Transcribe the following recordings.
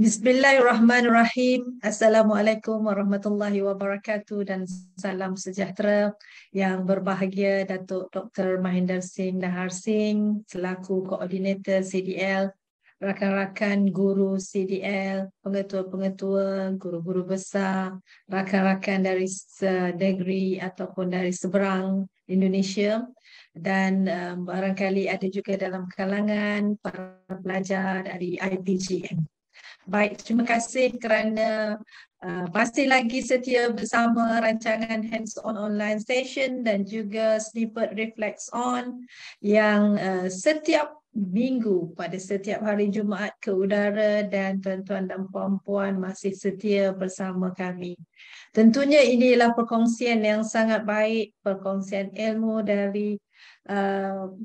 Bismillahirrahmanirrahim. Assalamualaikum warahmatullahi wabarakatuh dan salam sejahtera. Yang berbahagia Datuk Dr. Mahinder Singh Dahar Singh selaku Koordinator CDL, rakan-rakan guru CDL, pengetua-pengetua, guru-guru besar, rakan-rakan dari negeri ataupun dari seberang Indonesia, dan barangkali ada juga dalam kalangan para pelajar dari IPGM. Baik, terima kasih kerana masih lagi setia bersama rancangan Hands-on Online Session dan juga Snippet Reflects On yang setiap minggu pada setiap hari Jumaat ke udara, dan tuan-tuan dan puan-puan masih setia bersama kami. Tentunya ini adalah perkongsian yang sangat baik, perkongsian ilmu dari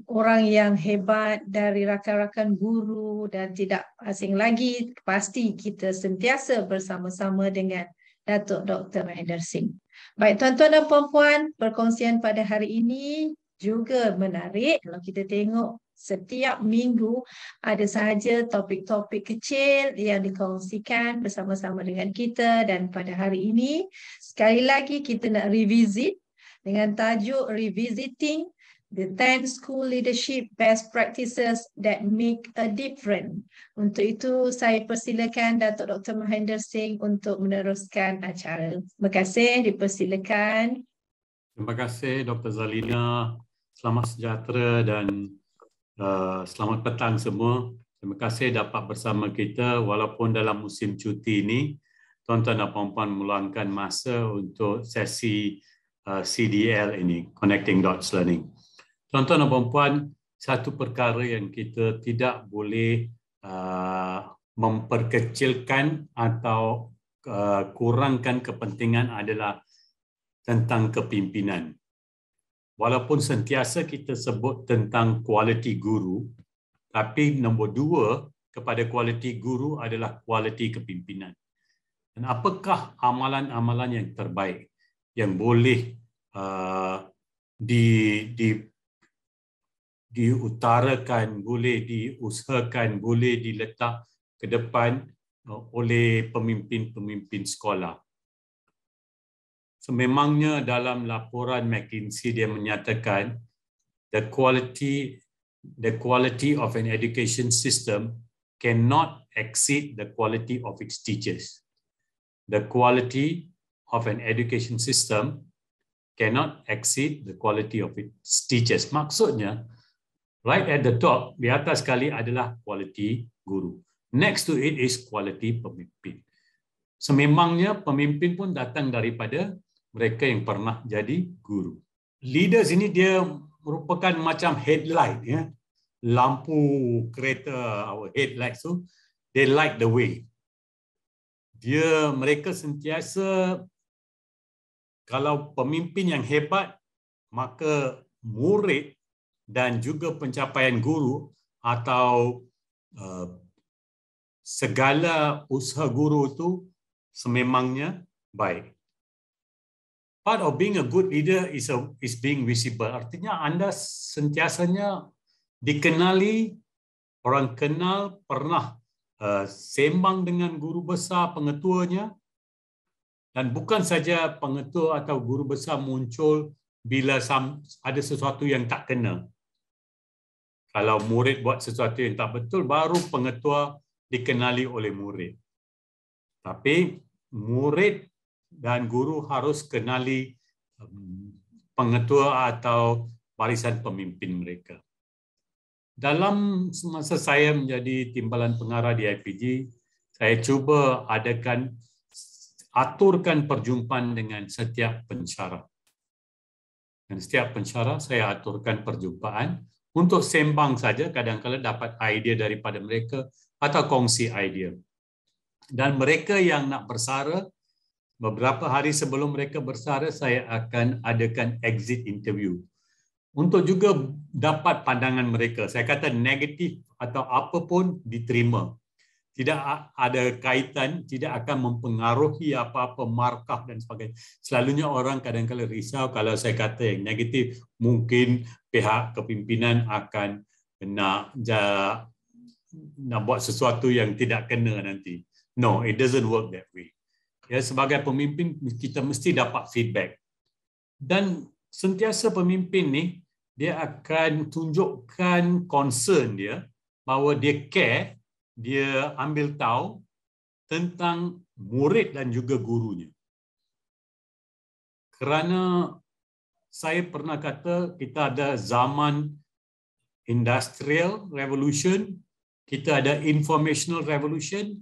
orang yang hebat, dari rakan-rakan guru, dan tidak asing lagi pasti kita sentiasa bersama-sama dengan Datuk Dr. Mahinder Singh. Baik tuan-tuan dan puan-puan, perkongsian pada hari ini juga menarik. Kalau kita tengok setiap minggu ada sahaja topik-topik kecil yang dikongsikan bersama-sama dengan kita, dan pada hari ini sekali lagi kita nak revisit dengan tajuk Revisiting the 10 School Leadership Best Practices that Make a Difference. Untuk itu, saya persilakan Datuk Dr. Mahinder Singh untuk meneruskan acara. Terima kasih, dipersilakan. Terima kasih Dr. Zalina. Selamat sejahtera dan selamat petang semua. Terima kasih dapat bersama kita walaupun dalam musim cuti ini. Tuan-tuan dan puan-puan meluangkan masa untuk sesi CDL ini, Connecting Dots Learning. Tuan-tuan dan puan-puan, satu perkara yang kita tidak boleh memperkecilkan atau kurangkan kepentingan adalah tentang kepimpinan. Walaupun sentiasa kita sebut tentang kualiti guru, tapi nombor 2 kepada kualiti guru adalah kualiti kepimpinan. Dan apakah amalan-amalan yang terbaik yang boleh diutarakan, boleh diusahakan, boleh diletak ke depan oleh pemimpin-pemimpin sekolah. Sememangnya dalam laporan McKinsey dia menyatakan the quality of an education system cannot exceed the quality of its teachers. The quality of an education system cannot exceed the quality of its teachers. Maksudnya, right at the top, di atas sekali adalah quality guru. Next to it is quality pemimpin. Sememangnya pemimpin pun datang daripada mereka yang pernah jadi guru. Leaders ini dia merupakan macam headlight, ya. Lampu kereta, our headlights tu, they light the way. Mereka sentiasa, kalau pemimpin yang hebat, maka murid dan juga pencapaian guru atau segala usaha guru itu sememangnya baik. Part of being a good leader is being visible. Artinya anda sentiasanya dikenali, orang kenal, pernah sembang dengan guru besar, pengetuanya, dan bukan saja pengetua atau guru besar muncul bila ada sesuatu yang tak kena. Kalau murid buat sesuatu yang tak betul, baru pengetua dikenali oleh murid. Tapi murid dan guru harus kenali pengetua atau barisan pemimpin mereka. Dalam semasa saya menjadi timbalan pengarah di IPG, saya cuba aturkan perjumpaan dengan setiap pensyarah. Dan setiap pensyarah saya aturkan perjumpaan untuk sembang saja, kadang-kadang dapat idea daripada mereka atau kongsi idea. Dan mereka yang nak bersara, beberapa hari sebelum mereka bersara, saya akan adakan exit interview untuk juga dapat pandangan mereka. Saya kata negatif atau apa pun diterima. Tidak ada kaitan, tidak akan mempengaruhi apa-apa markah dan sebagainya. Selalunya orang kadang-kadang risau kalau saya kata yang negatif, mungkin pihak kepimpinan akan nak buat sesuatu yang tidak kena nanti. No, it doesn't work that way. Ya, sebagai pemimpin kita mesti dapat feedback. Dan sentiasa pemimpin ni dia akan tunjukkan concern dia bahawa dia care, dia ambil tahu tentang murid dan juga gurunya. Kerana saya pernah kata kita ada zaman industrial revolution, kita ada informational revolution,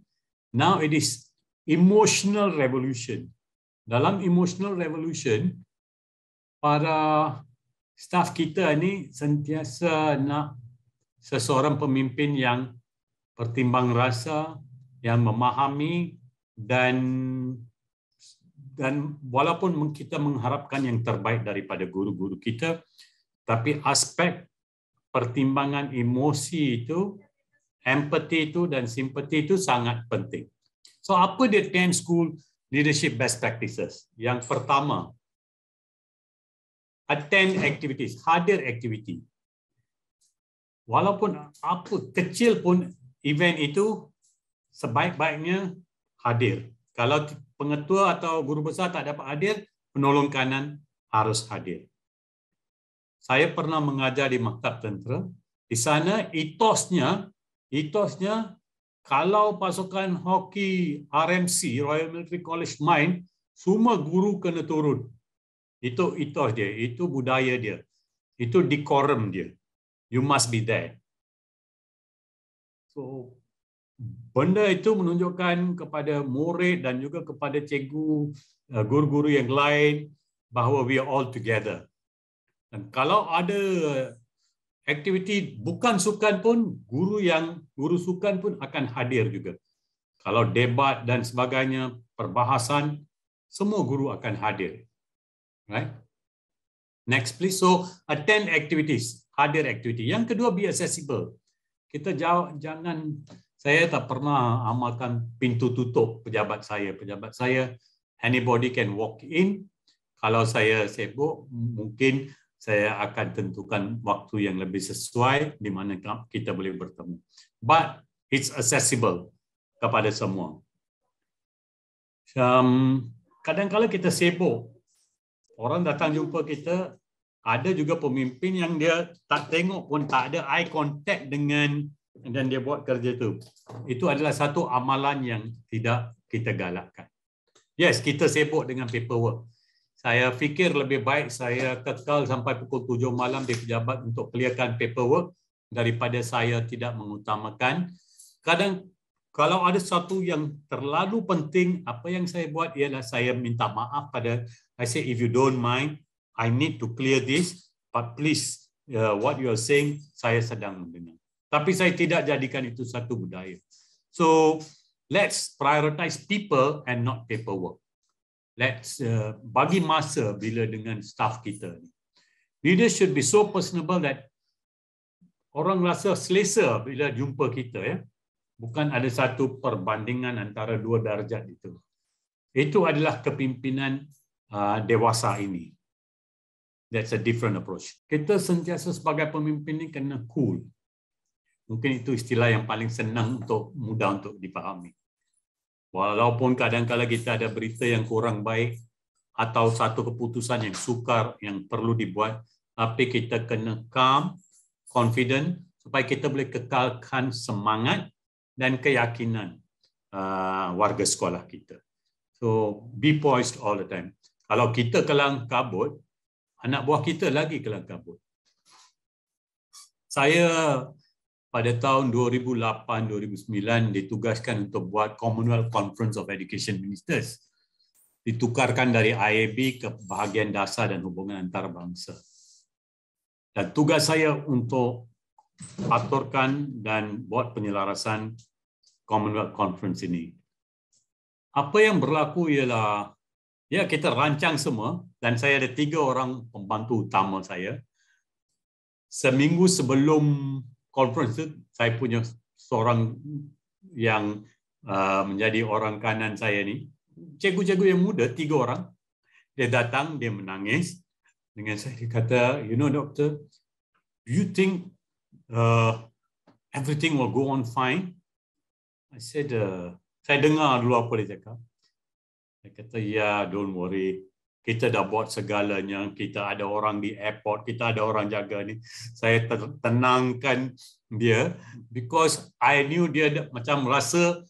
now it is emotional revolution. Dalam emotional revolution, para staf kita ni sentiasa nak seseorang pemimpin yang bertimbang rasa, yang memahami dan walaupun kita mengharapkan yang terbaik daripada guru-guru kita, tapi aspek pertimbangan emosi itu, empathy itu dan simpati itu sangat penting. So apa dia 10 school leadership best practices? Yang pertama, attend activities, hadir activity. Walaupun apa kecil pun event itu, sebaik-baiknya hadir. Kalau pengetua atau guru besar tak dapat hadir, penolong kanan harus hadir. Saya pernah mengajar di Maktab Tentera. Di sana etosnya kalau pasukan hoki RMC, Royal Military College main, semua guru kena turun. Itu etos dia, itu budaya dia. Itu decorum dia. You must be there. So benda itu menunjukkan kepada murid dan juga kepada cikgu, guru-guru yang lain bahawa we are all together. Dan kalau ada aktiviti bukan sukan pun, guru sukan pun akan hadir juga. Kalau debat dan sebagainya, perbahasan, semua guru akan hadir. Right? Next please. So attend activities, hadir aktiviti. Yang kedua, be accessible. Kita jangan, saya tak pernah amalkan pintu tutup pejabat saya. Pejabat saya, anybody can walk in. Kalau saya sibuk, mungkin saya akan tentukan waktu yang lebih sesuai di mana kita boleh bertemu. But it's accessible kepada semua. Kadang-kadang kita sibuk. Orang datang jumpa kita, ada juga pemimpin yang dia tak tengok pun, tak ada eye contact dengan dan dia buat kerja tu. Itu adalah satu amalan yang tidak kita galakkan. Yes, kita sibuk dengan paperwork. Saya fikir lebih baik saya kekal sampai pukul 7 malam di pejabat untuk clearkan paperwork daripada saya tidak mengutamakan. Kadang kalau ada satu yang terlalu penting, apa yang saya buat ialah saya minta maaf pada, I say if you don't mind, I need to clear this, but please what you are saying saya sedang mendengar. Tapi saya tidak jadikan itu satu budaya. So let's prioritize people and not paperwork. Let's bagi masa bila dengan staff kita. Leaders should be so personable that orang rasa selesa bila jumpa kita. Ya. Bukan ada satu perbandingan antara dua darjat itu. Itu adalah kepimpinan dewasa ini. That's a different approach. Kita sentiasa sebagai pemimpin ini kena cool. Mungkin itu istilah yang paling senang mudah untuk dipahami. Walaupun kadang-kadang kita ada berita yang kurang baik atau satu keputusan yang sukar yang perlu dibuat, tapi kita kena calm, confident supaya kita boleh kekalkan semangat dan keyakinan warga sekolah kita. So be poised all the time. Kalau kita kelang kabut, anak buah kita lagi kelang kabut. Saya pada tahun 2008-2009 ditugaskan untuk buat Commonwealth Conference of Education Ministers. Ditukarkan dari IAB ke bahagian dasar dan hubungan antarabangsa. Dan tugas saya untuk aturkan dan buat penyelarasan Commonwealth Conference ini. Apa yang berlaku ialah, ya kita rancang semua dan saya ada 3 orang pembantu utama saya. Seminggu sebelum conference itu, saya punya seorang yang menjadi orang kanan saya ni, cikgu-cikgu yang muda, 3 orang. Dia datang, dia menangis dengan saya. Dia kata, you know doctor, do you think everything will go on fine? I said, Saya dengar dulu apa dia cakap. Dia kata, ya, don't worry. Kita dah buat segalanya. Kita ada orang di airport. Kita ada orang jaga ni. Saya tenangkan dia. Because I knew dia macam rasa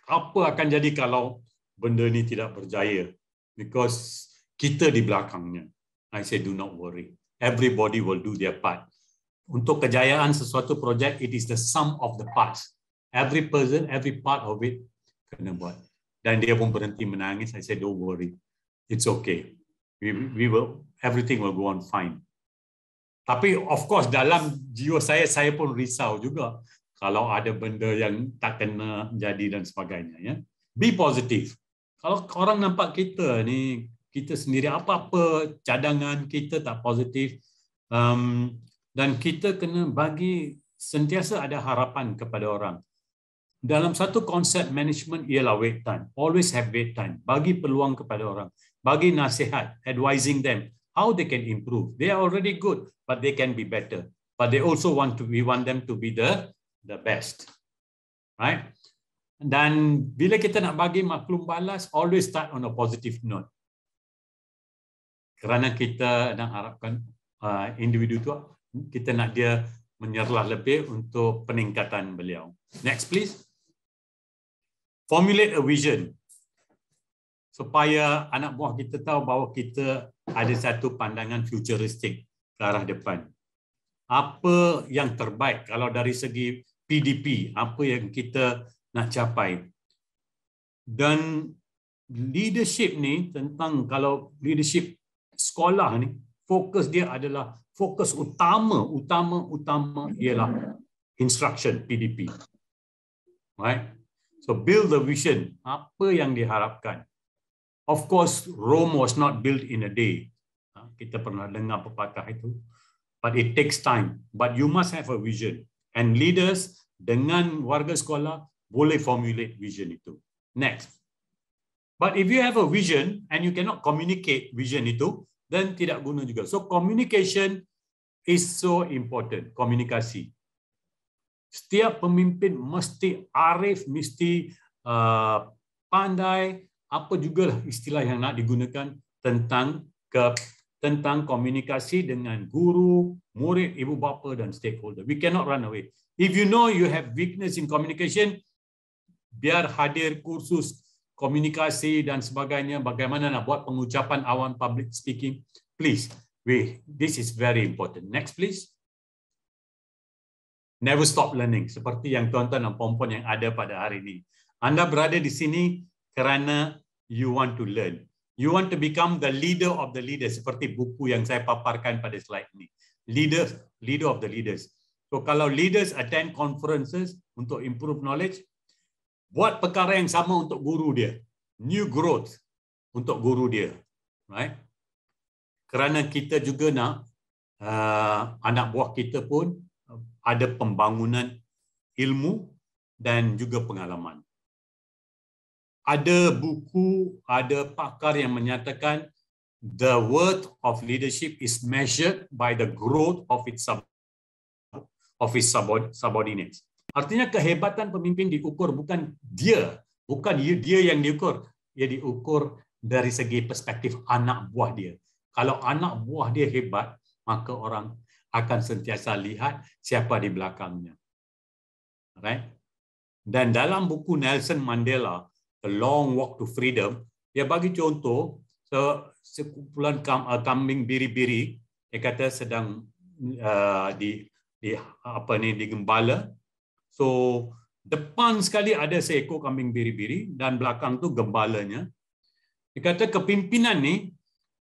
apa akan jadi kalau benda ni tidak berjaya. Because kita di belakangnya. I said, do not worry. Everybody will do their part. Untuk kejayaan sesuatu projek, it is the sum of the parts. Every person, every part of it kena buat. Dan dia pun berhenti menangis. I said, don't worry. It's okay. We will, everything will go on fine. Tapi of course dalam jiwa saya pun risau juga kalau ada benda yang tak kena jadi dan sebagainya. Ya. Be positive. Kalau orang nampak kita ni, kita sendiri apa-apa cadangan kita tak positif, dan kita kena bagi sentiasa ada harapan kepada orang. Dalam satu konsep management ialah wait time. Always have wait time. Bagi peluang kepada orang. Bagi nasihat, advising them how they can improve. They are already good, but they can be better. But they also we want them to be the best. Right? Dan bila kita nak bagi maklum balas, always start on a positive note. Kerana kita nak harapkan individu tu, kita nak dia menyerlah lebih untuk peningkatan beliau. Next please. Formulate a vision supaya anak buah kita tahu bahawa kita ada satu pandangan futuristik ke arah depan. Apa yang terbaik kalau dari segi PDP, apa yang kita nak capai. Dan leadership ni tentang kalau leadership sekolah ni, fokus dia adalah fokus utama ialah instruction PDP. Right? So build the vision, apa yang diharapkan. Of course, Rome was not built in a day. Kita pernah dengar pepatah itu. But it takes time. But you must have a vision. And leaders dengan warga sekolah boleh formulate vision itu. Next. But if you have a vision and you cannot communicate vision itu, then tidak guna juga. So communication is so important. Komunikasi. Setiap pemimpin mesti arif, mesti pandai, apa juga istilah yang nak digunakan tentang komunikasi dengan guru, murid, ibu bapa dan stakeholder. We cannot run away. If you know you have weakness in communication, biar hadir kursus komunikasi dan sebagainya, bagaimana nak buat pengucapan awam public speaking, please. This is very important. Next please. Never stop learning. Seperti yang tuan-tuan dan puan-puan yang ada pada hari ini. Anda berada di sini kerana you want to learn. You want to become the leader of the leaders. Seperti buku yang saya paparkan pada slide ini. Leader of the leaders. So kalau leaders attend conferences untuk improve knowledge, buat perkara yang sama untuk guru dia. New growth untuk guru dia. Right? Kerana kita juga nak anak buah kita pun ada pembangunan ilmu dan juga pengalaman. Ada buku, ada pakar yang menyatakan the worth of leadership is measured by the growth of its subordinates. Artinya kehebatan pemimpin diukur bukan dia yang diukur, ia diukur dari segi perspektif anak buah dia. Kalau anak buah dia hebat, maka orang akan sentiasa lihat siapa di belakangnya. Right? Dan dalam buku Nelson Mandela, The Long Walk to Freedom, dia bagi contoh sekumpulan kambing biri-biri, dia kata sedang digembala. So depan sekali ada seekor kambing biri-biri dan belakang tu gembalanya. Dia kata kepimpinan ni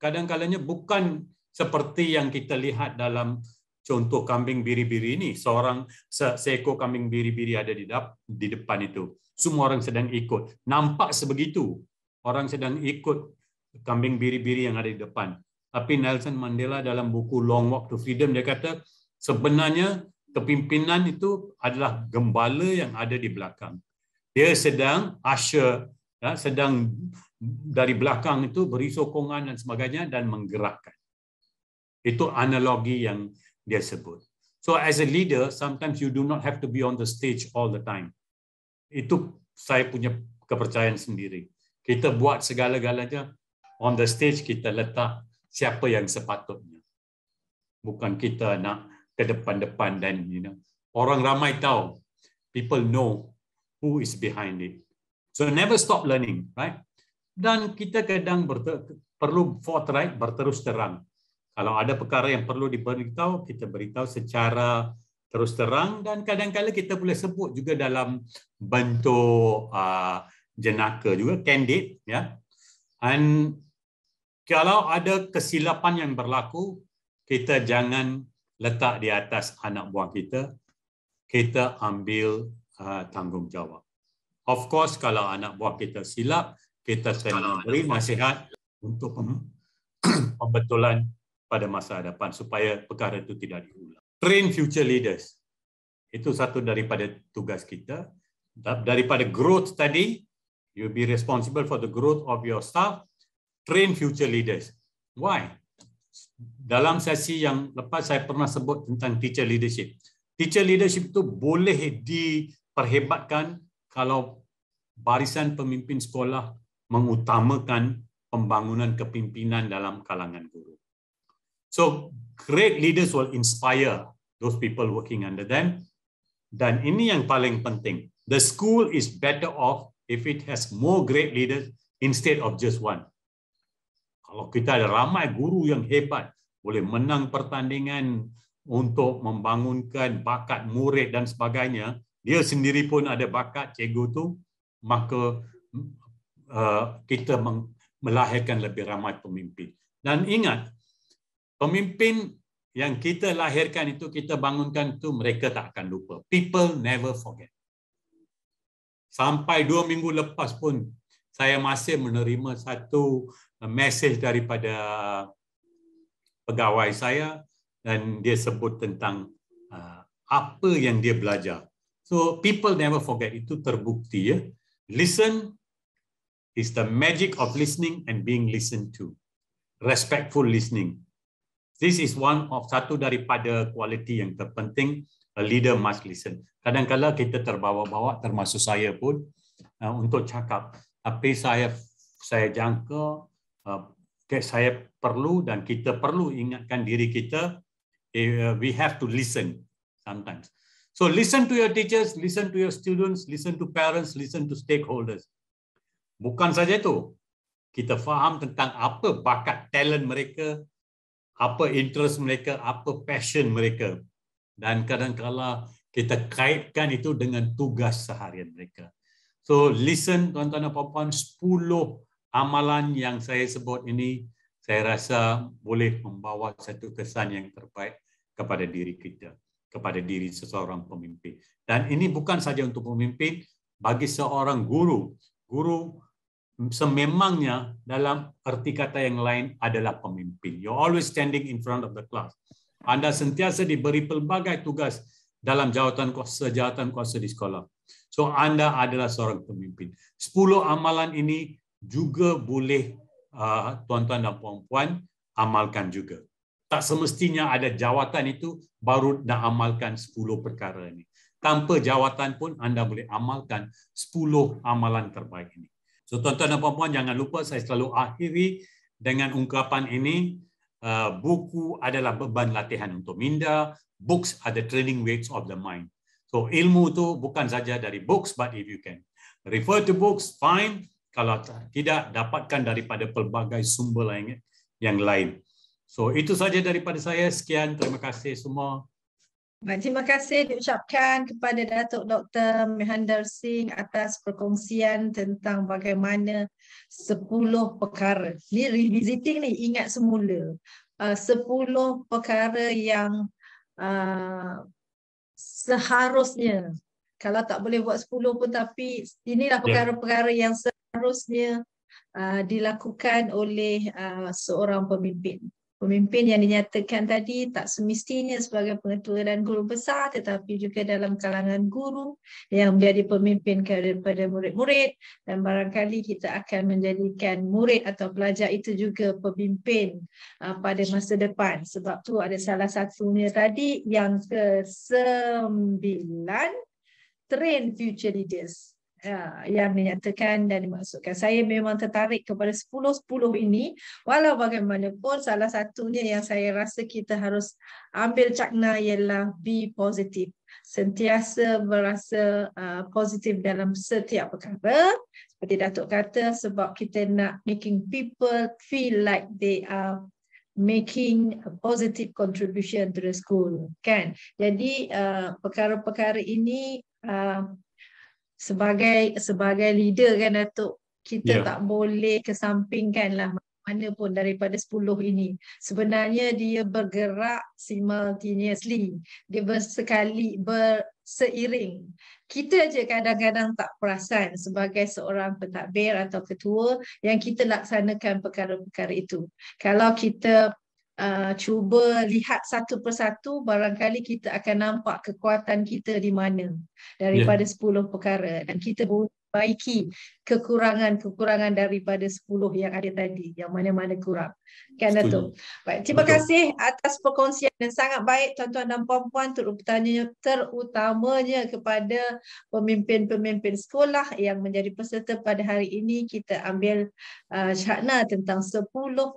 kadang-kadangnya bukan seperti yang kita lihat dalam contoh kambing biri-biri ini. Seekor kambing biri-biri ada di depan itu. Semua orang sedang ikut. Nampak sebegitu. Orang sedang ikut kambing biri-biri yang ada di depan. Tapi Nelson Mandela dalam buku Long Walk to Freedom, dia kata sebenarnya kepimpinan itu adalah gembala yang ada di belakang. Dia sedang usher, sedang dari belakang itu beri sokongan dan sebagainya dan menggerakkan. Itu analogi yang dia sebut. So as a leader, sometimes you do not have to be on the stage all the time. Itu saya punya kepercayaan sendiri. Kita buat segala-galanya on the stage, kita letak siapa yang sepatutnya. Bukan kita nak ke depan-depan dan orang ramai tahu. People know who is behind it. So never stop learning, right? Dan kita kadang perlu forthright, berterus terang. Kalau ada perkara yang perlu diberitahu, kita beritahu secara terus terang, dan kadang-kadang kita boleh sebut juga dalam bentuk jenaka juga, candid, ya. Dan kalau ada kesilapan yang berlaku, kita jangan letak di atas anak buah kita. Kita ambil tanggungjawab. Of course, kalau anak buah kita silap, kita kena beri nasihat untuk pembetulan pada masa hadapan supaya perkara itu tidak diulang. Train future leaders. Itu satu daripada tugas kita. Daripada growth tadi, you'll be responsible for the growth of your staff. Train future leaders. Why? Dalam sesi yang lepas saya pernah sebut tentang teacher leadership. Teacher leadership itu boleh diperhebatkan kalau barisan pemimpin sekolah mengutamakan pembangunan kepimpinan dalam kalangan guru. So, great leaders will inspire those people working under them. Dan ini yang paling penting. The school is better off if it has more great leaders instead of just one. Kalau kita ada ramai guru yang hebat, boleh menang pertandingan untuk membangunkan bakat murid dan sebagainya, dia sendiri pun ada bakat cikgu tu, maka kita melahirkan lebih ramai pemimpin. Dan ingat, pemimpin yang kita lahirkan itu, kita bangunkan itu, mereka tak akan lupa. People never forget. Sampai 2 minggu lepas pun, saya masih menerima satu mesej daripada pegawai saya, dan dia sebut tentang apa yang dia belajar. So people never forget, itu terbukti, ya. Listen is the magic of listening and being listened to. Respectful listening. This is satu daripada kualiti yang terpenting. A leader must listen. Kadang-kadang kita terbawa-bawa, termasuk saya pun, untuk cakap. Tapi saya jangka, saya perlu dan kita perlu ingatkan diri kita, we have to listen sometimes. So listen to your teachers, listen to your students, listen to parents, listen to stakeholders. Bukan saja itu, kita faham tentang apa bakat, talent mereka, apa interest mereka, apa passion mereka. Dan kadang-kala kita kaitkan itu dengan tugas seharian mereka. So listen, tuan-tuan dan puan-puan, 10 amalan yang saya sebut ini, saya rasa boleh membawa satu kesan yang terbaik kepada diri kita, kepada diri seseorang pemimpin. Dan ini bukan saja untuk pemimpin, bagi seorang guru. Guru sememangnya dalam arti kata yang lain adalah pemimpin. You're always standing in front of the class. Anda sentiasa diberi pelbagai tugas dalam jawatan kuasa di sekolah. So Anda adalah seorang pemimpin. 10 amalan ini juga boleh tuan-tuan dan puan-puan amalkan juga. Tak semestinya ada jawatan itu baru nak amalkan 10 perkara ini. Tanpa jawatan pun Anda boleh amalkan 10 amalan terbaik ini. So tuan-tuan dan puan-puan, jangan lupa saya selalu akhiri dengan ungkapan ini, buku adalah beban latihan untuk minda, books are the training weights of the mind. So ilmu itu bukan saja dari books, but if you can refer to books, fine. Kalau tidak, dapatkan daripada pelbagai sumber yang lain. So itu saja daripada saya. Sekian, terima kasih semua. Terima kasih diucapkan kepada Datuk Dr. Mohinder Singh atas perkongsian tentang bagaimana 10 perkara. Ni revisiting ni, ingat semula. 10 perkara yang seharusnya, kalau tak boleh buat 10 pun, tapi inilah perkara-perkara yang seharusnya dilakukan oleh seorang pemimpin. Pemimpin yang dinyatakan tadi tak semestinya sebagai pengetua dan guru besar, tetapi juga dalam kalangan guru yang menjadi pemimpin kepada murid-murid, dan barangkali kita akan menjadikan murid atau pelajar itu juga pemimpin pada masa depan. Sebab tu ada salah satunya tadi yang ke-9, train future leaders. yang dinyatakan dan dimasukkan. Saya memang tertarik kepada 10-10 ini, walau bagaimanapun salah satunya yang saya rasa kita harus ambil cakna ialah be positif. Sentiasa berasa positif dalam setiap perkara. Seperti Datuk kata, sebab kita nak making people feel like they are making a positive contribution to the school, kan? Jadi perkara-perkara ini sebagai leader kan Datuk, kita tak boleh kesampingkanlah mana pun daripada 10 ini. Sebenarnya dia bergerak simultaneously, dia berseiring. Kita je kadang-kadang tak perasan sebagai seorang pentadbir atau ketua yang kita laksanakan perkara-perkara itu. Kalau kita cuba lihat satu persatu, barangkali kita akan nampak kekuatan kita di mana daripada 10 perkara, dan kita boleh baiki kekurangan-kekurangan daripada 10 yang ada tadi, yang mana-mana kurang. Kan Datuk? Baik, terima kasih atas perkongsian yang sangat baik tuan-tuan dan puan-puan, terutamanya kepada pemimpin-pemimpin sekolah yang menjadi peserta pada hari ini. Kita ambil cakna tentang 10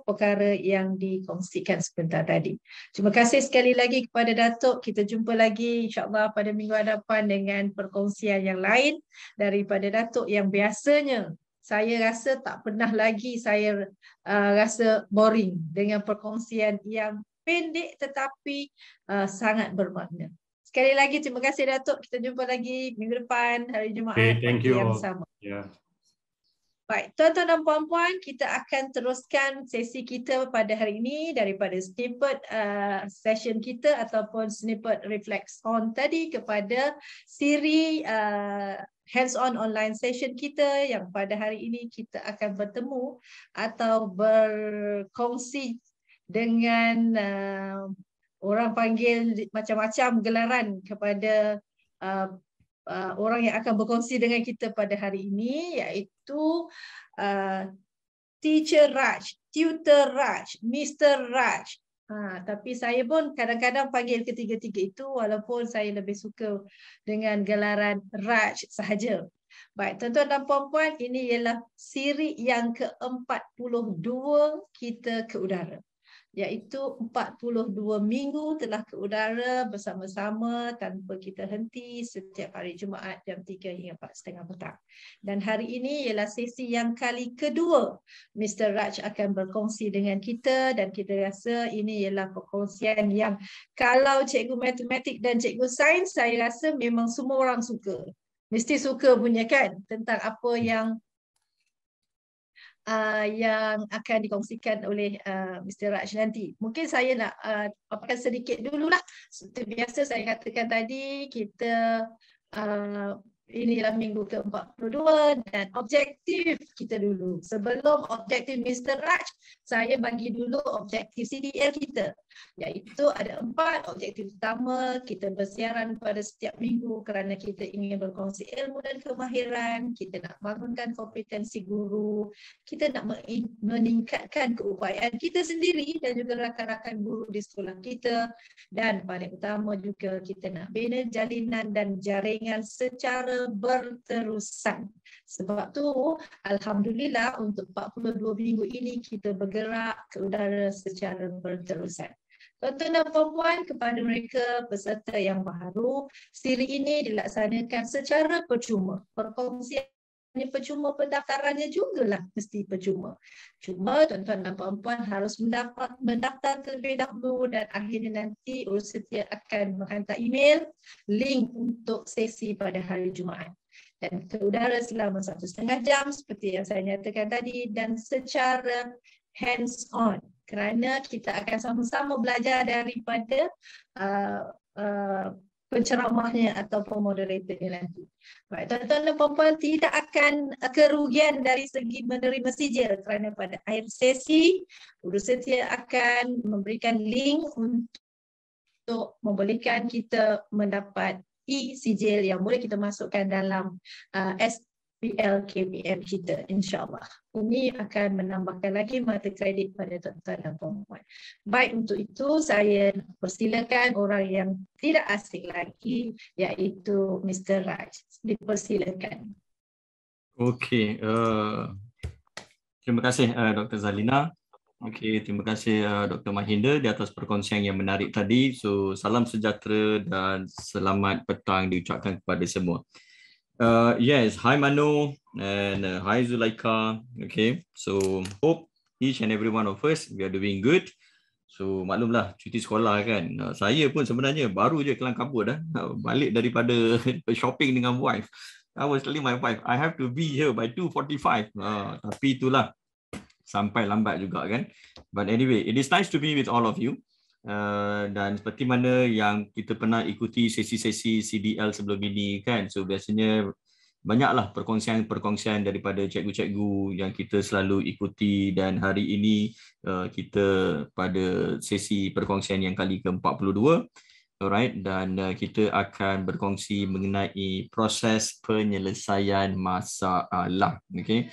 perkara yang dikongsikan sebentar tadi. Terima kasih sekali lagi kepada Datuk. Kita jumpa lagi insya-Allah pada minggu hadapan dengan perkongsian yang lain daripada Datuk, yang biasanya saya rasa tak pernah lagi saya rasa boring dengan perkongsian yang pendek tetapi sangat bermakna. Sekali lagi terima kasih Datuk. Kita jumpa lagi minggu depan hari Jumaat waktu yang sama. Baik, tuan-tuan dan puan-puan, kita akan teruskan sesi kita pada hari ini daripada snippet session kita ataupun snippet reflect on tadi kepada siri hands-on online session kita, yang pada hari ini kita akan bertemu atau berkongsi dengan orang panggil macam-macam gelaran kepada orang yang akan berkongsi dengan kita pada hari ini, iaitu Teacher Raj, Tutor Raj, Mr. Raj. Tapi saya pun kadang-kadang panggil ketiga-tiga itu, walaupun saya lebih suka dengan gelaran Raj sahaja. Baik, tuan-tuan dan puan-puan, ini ialah siri yang ke-42 kita ke udara, iaitu 42 minggu telah ke udara bersama-sama tanpa kita henti setiap hari Jumaat jam 3 hingga 4:30 petang. Dan hari ini ialah sesi yang kali kedua Mr. Raj akan berkongsi dengan kita, dan kita rasa ini ialah perkongsian yang kalau cikgu matematik dan cikgu sains, saya rasa memang semua orang suka. Mesti suka punya kan, tentang apa yang akan dikongsikan oleh Mr. Raj nanti. Mungkin saya nak paparkan sedikit dululah. Seperti biasa saya katakan tadi, kita inilah minggu ke-42 dan objektif kita dulu. Sebelum objektif Mr. Raj, saya bagi dulu objektif CDL kita, iaitu ada 4 objektif utama. Kita bersiaran pada setiap minggu kerana kita ingin berkongsi ilmu dan kemahiran, kita nak bangunkan kompetensi guru, kita nak meningkatkan keupayaan kita sendiri dan juga rakan-rakan guru di sekolah kita, dan paling utama juga kita nak bina jalinan dan jaringan secara berterusan. Sebab tu alhamdulillah untuk 42 minggu ini kita bergerak ke udara secara berterusan. Tuan-tuan dan puan-puan, kepada mereka peserta yang baru, siri ini dilaksanakan secara percuma. Perkongsian percuma, pendaftarannya jugalah mesti percuma. Cuma tuan-tuan dan puan-puan harus mendaftar terlebih dahulu, dan akhirnya nanti urus setia akan menghantar email link untuk sesi pada hari Jumaat. Dan ke udara selama 1,5 jam seperti yang saya nyatakan tadi, dan secara hands-on, kerana kita akan sama-sama belajar daripada penceramahnya ataupun moderatornya nanti. Baik, tuan-tuan dan puan-puan, tidak akan kerugian dari segi menerima sijil, kerana pada akhir sesi urus setia akan memberikan link untuk membolehkan kita mendapat e-sijil yang boleh kita masukkan dalam SPL KPM kita, insyaAllah. Ini akan menambahkan lagi mata kredit pada tuan-tuan dan puan-puan. Baik, untuk itu saya persilakan orang yang tidak asing lagi, iaitu Mr. Raj. Dipersilakan. Okey, terima kasih Dr. Zalina. Okey, terima kasih Dr. Mahinda di atas perkongsian yang menarik tadi. So, salam sejahtera dan selamat petang diucapkan kepada semua. Yes, hi Manu and hi Zulaika. Okay, so hope each and every one of us we are doing good. So maklumlah cuti sekolah kan. Saya pun sebenarnya baru je kelang kabut balik daripada shopping dengan wife. I was telling my wife I have to be here by 2:45. Tapi itulah sampai lambat juga kan. But anyway, it is nice to be with all of you. Dan seperti mana yang kita pernah ikuti sesi-sesi CDL sebelum ini kan. So biasanya banyaklah perkongsian-perkongsian daripada cikgu-cikgu yang kita selalu ikuti, dan hari ini kita pada sesi perkongsian yang kali ke-42. Alright, dan kita akan berkongsi mengenai proses penyelesaian masalah. Okay.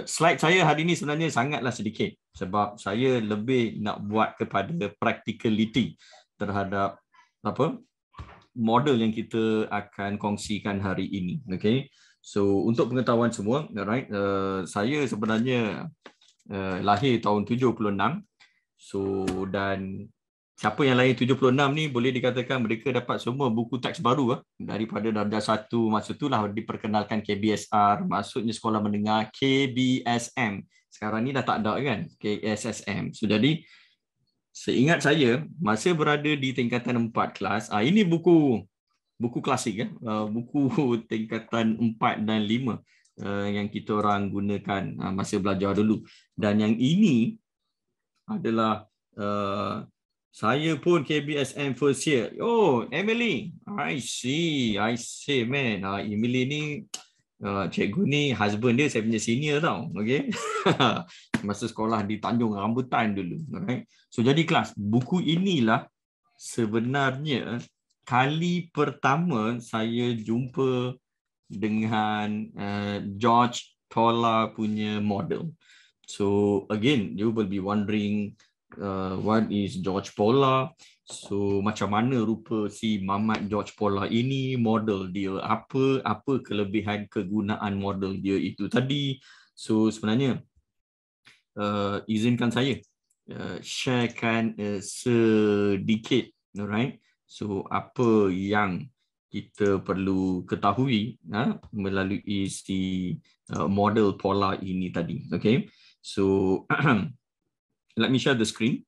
Slide saya hari ini sebenarnya sangatlah sedikit sebab saya lebih nak buat kepada practicality terhadap model yang kita akan kongsikan hari ini. Okay. So untuk pengetahuan semua, alright, saya sebenarnya lahir tahun 76. So dan siapa yang lahir 76 ni boleh dikatakan mereka dapat semua buku teks baru daripada darjah 1. Masa itulah diperkenalkan KBSR, maksudnya sekolah menengah KBSM. Sekarang ni dah tak ada kan, KSSM. So jadi seingat saya masa berada di tingkatan 4 kelas, ini buku klasik buku tingkatan 4 dan 5 yang kita orang gunakan masa belajar dulu. Dan yang ini adalah saya pun KBSM first year. Oh, Emily. I see man. Emily ni cikgu ni husband dia saya punya senior tau. Okay. Masa sekolah di Tanjung Rambutan dulu. Alright. So jadi kelas, buku inilah sebenarnya kali pertama saya jumpa dengan George Tola punya model. So again, you will be wondering what is George Pola. So macam mana rupa si Mamat George Pola ini, model dia apa kelebihan kegunaan model dia itu tadi. So sebenarnya izinkan saya sharekan sedikit, alright. So apa yang kita perlu ketahui melalui si model Pola ini tadi. Okay. So let me share the screen.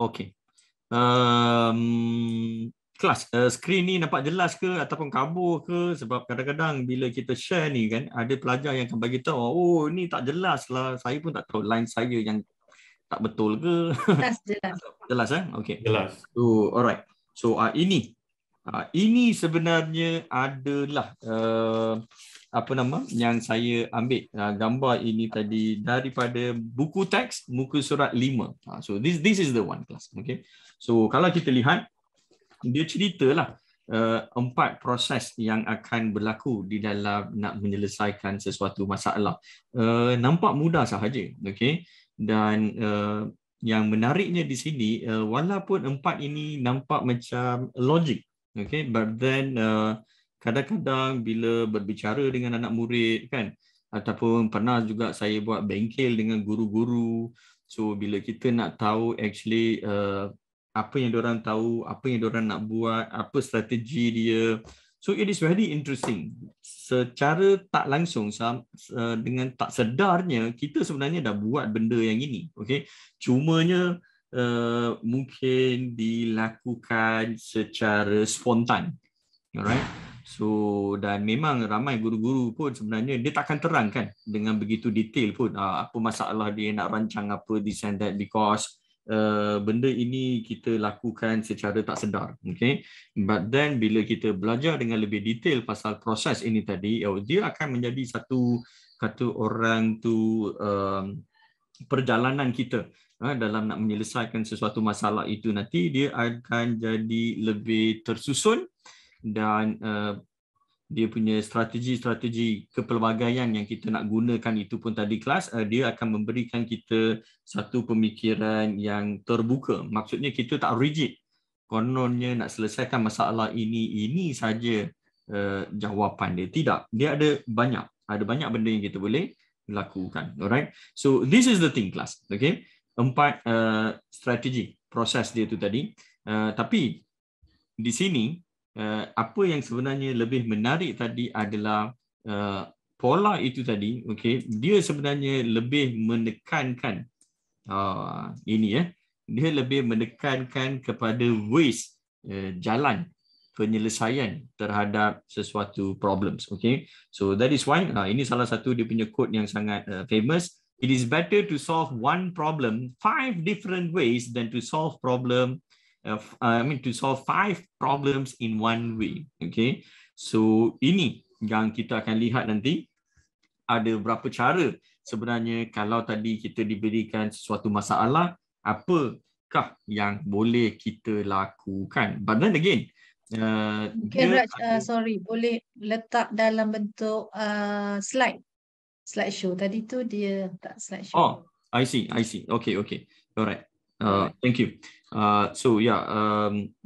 Okay. Kelas, screen ni nampak jelas ke ataupun kabur ke? Sebab kadang-kadang bila kita share ni kan, ada pelajar yang akan bagi tahu, oh ni tak jelas lah. Saya pun tak tahu line saya yang tak betul ke. Jelas. Jelas Okay. Jelas. So alright. So ini sebenarnya adalah yang saya ambil gambar ini tadi daripada buku teks muka surat 5. So this is the one class. Okay. So kalau kita lihat, dia ceritalah 4 proses yang akan berlaku di dalam nak menyelesaikan sesuatu masalah. Nampak mudah sahaja. Okay. Dan yang menariknya di sini, walaupun 4 ini nampak macam logik. Okay, but then kadang-kadang bila berbicara dengan anak murid kan, ataupun pernah juga saya buat bengkel dengan guru-guru. So bila kita nak tahu actually apa yang diorang tahu, apa yang diorang nak buat, apa strategi dia. So it is very interesting. Secara tak langsung dengan tak sedarnya kita sebenarnya dah buat benda yang ini. Okay, cumanya mungkin dilakukan secara spontan. Alright. So dan memang ramai guru-guru pun sebenarnya dia takkan terangkan dengan begitu detail pun apa masalah dia nak rancang apa this and that, because benda ini kita lakukan secara tak sedar. Okay. But then bila kita belajar dengan lebih detail pasal proses ini tadi, dia akan menjadi satu, kata orang tu, perjalanan kita dalam nak menyelesaikan sesuatu masalah itu nanti dia akan jadi lebih tersusun, dan dia punya strategi-strategi kepelbagaian yang kita nak gunakan itu pun tadi kelas, dia akan memberikan kita satu pemikiran yang terbuka. Maksudnya kita tak rigid. kononnya nak selesaikan masalah ini saja jawapan dia. Tidak, dia ada banyak benda yang kita boleh lakukan. Alright, so this is the thing class. Okay, 4 strategi proses dia tu tadi. Tapi di sini apa yang sebenarnya lebih menarik tadi adalah pola itu tadi. Okay, dia sebenarnya lebih menekankan dia lebih menekankan kepada ways jalan penyelesaian terhadap sesuatu problems. Okay, so that is why ini salah satu dia punya quote yang sangat famous. It is better to solve one problem 5 different ways than to solve to solve 5 problems in one way. Okay, so ini yang kita akan lihat nanti. Ada berapa cara sebenarnya kalau tadi kita diberikan sesuatu masalah, apakah yang boleh kita lakukan. But then again, mungkin Raj, sorry, boleh letak dalam bentuk slideshow. Tadi tu dia tak slideshow. Oh, I see. Okay. Alright. Thank you. So yeah,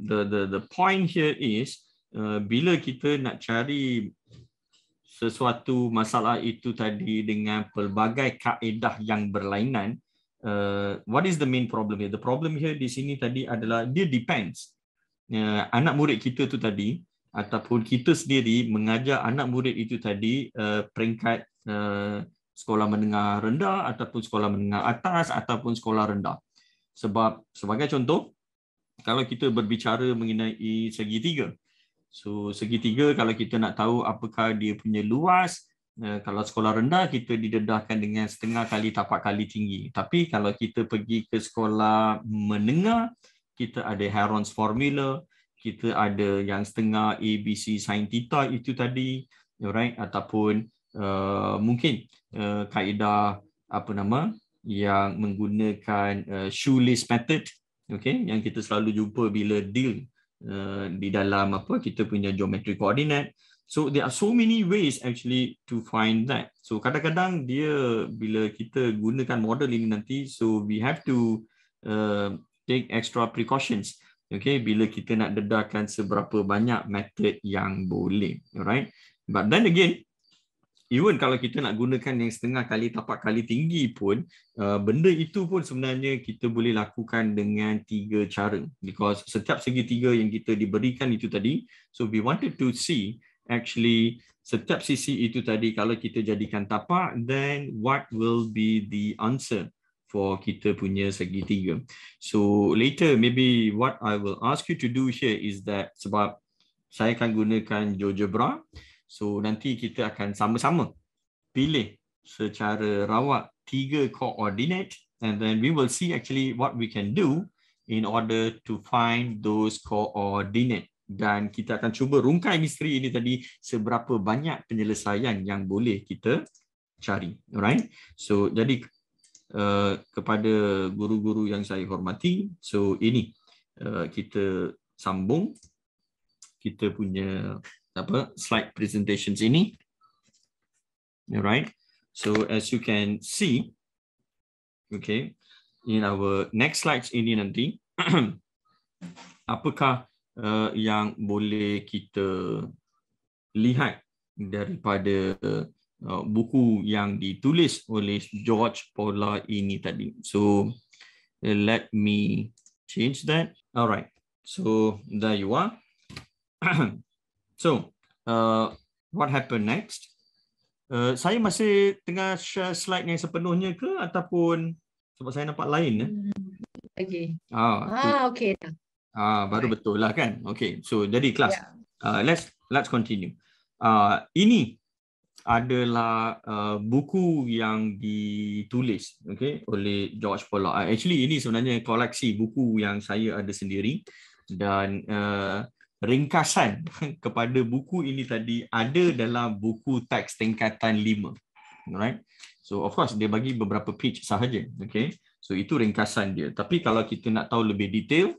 the point here is bila kita nak cari sesuatu masalah itu tadi dengan pelbagai kaedah yang berlainan, what is the main problem here? The problem here di sini tadi adalah dia depends. Anak murid kita tu tadi ataupun kita sendiri mengajar anak murid itu tadi peringkat sekolah menengah rendah ataupun sekolah menengah atas ataupun sekolah rendah. Sebab sebagai contoh, kalau kita berbicara mengenai segitiga, so segitiga kalau kita nak tahu apakah dia punya luas, kalau sekolah rendah kita didedahkan dengan setengah kali tapak kali tinggi. Tapi kalau kita pergi ke sekolah menengah, kita ada Heron's formula, kita ada yang setengah ABC sin theta itu tadi, alright, ataupun mungkin kaedah yang menggunakan shoelace method, okay, yang kita selalu jumpa bila deal di dalam kita punya geometry coordinate. So there are so many ways actually to find that. So kadang-kadang dia bila kita gunakan model ini nanti, so we have to take extra precautions. Okay, bila kita nak dedahkan seberapa banyak method yang boleh, alright. But then again, even kalau kita nak gunakan yang setengah kali tapak kali tinggi pun, benda itu pun sebenarnya kita boleh lakukan dengan 3 cara. Because setiap segitiga yang kita diberikan itu tadi, so we wanted to see actually setiap sisi itu tadi kalau kita jadikan tapak, then what will be the answer for kita punya segitiga. So later maybe what I will ask you to do here is that, sebab saya akan gunakan GeoGebra, so nanti kita akan sama-sama pilih secara rawat 3 coordinate, and then we will see actually what we can do in order to find those coordinate. Dan kita akan cuba rungkai misteri ini tadi, seberapa banyak penyelesaian yang boleh kita cari. Alright. So jadi kepada guru-guru yang saya hormati, so ini kita sambung kita punya slide presentations ini. Alright, so as you can see, okay, in our next slides ini nanti, apakah yang boleh kita lihat daripada buku yang ditulis oleh George Pola ini tadi. So let me change that. Alright, so there you are. So what happened next? Saya masih tengah share slide yang sepenuhnya ke, ataupun sebab saya nampak lain? Okay. Okay. Baru betul lah kan? Okay, so jadi kelas. Let's continue. Ini adalah buku yang ditulis, okay, oleh George Pola. Actually ini sebenarnya koleksi buku yang saya ada sendiri, dan ringkasan kepada buku ini tadi ada dalam buku teks tingkatan 5. Alright. So of course dia bagi beberapa page sahaja, okay. So itu ringkasan dia. Tapi kalau kita nak tahu lebih detail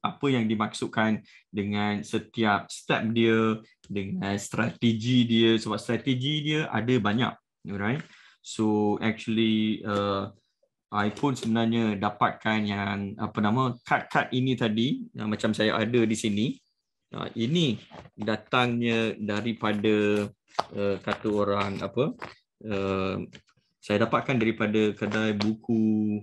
apa yang dimaksudkan dengan setiap step dia, dengan strategi dia, sebab strategi dia ada banyak, alright. So actually I pun sebenarnya dapatkan yang kad-kad ini tadi yang macam saya ada di sini. Ini datangnya daripada kata orang saya dapatkan daripada kedai buku,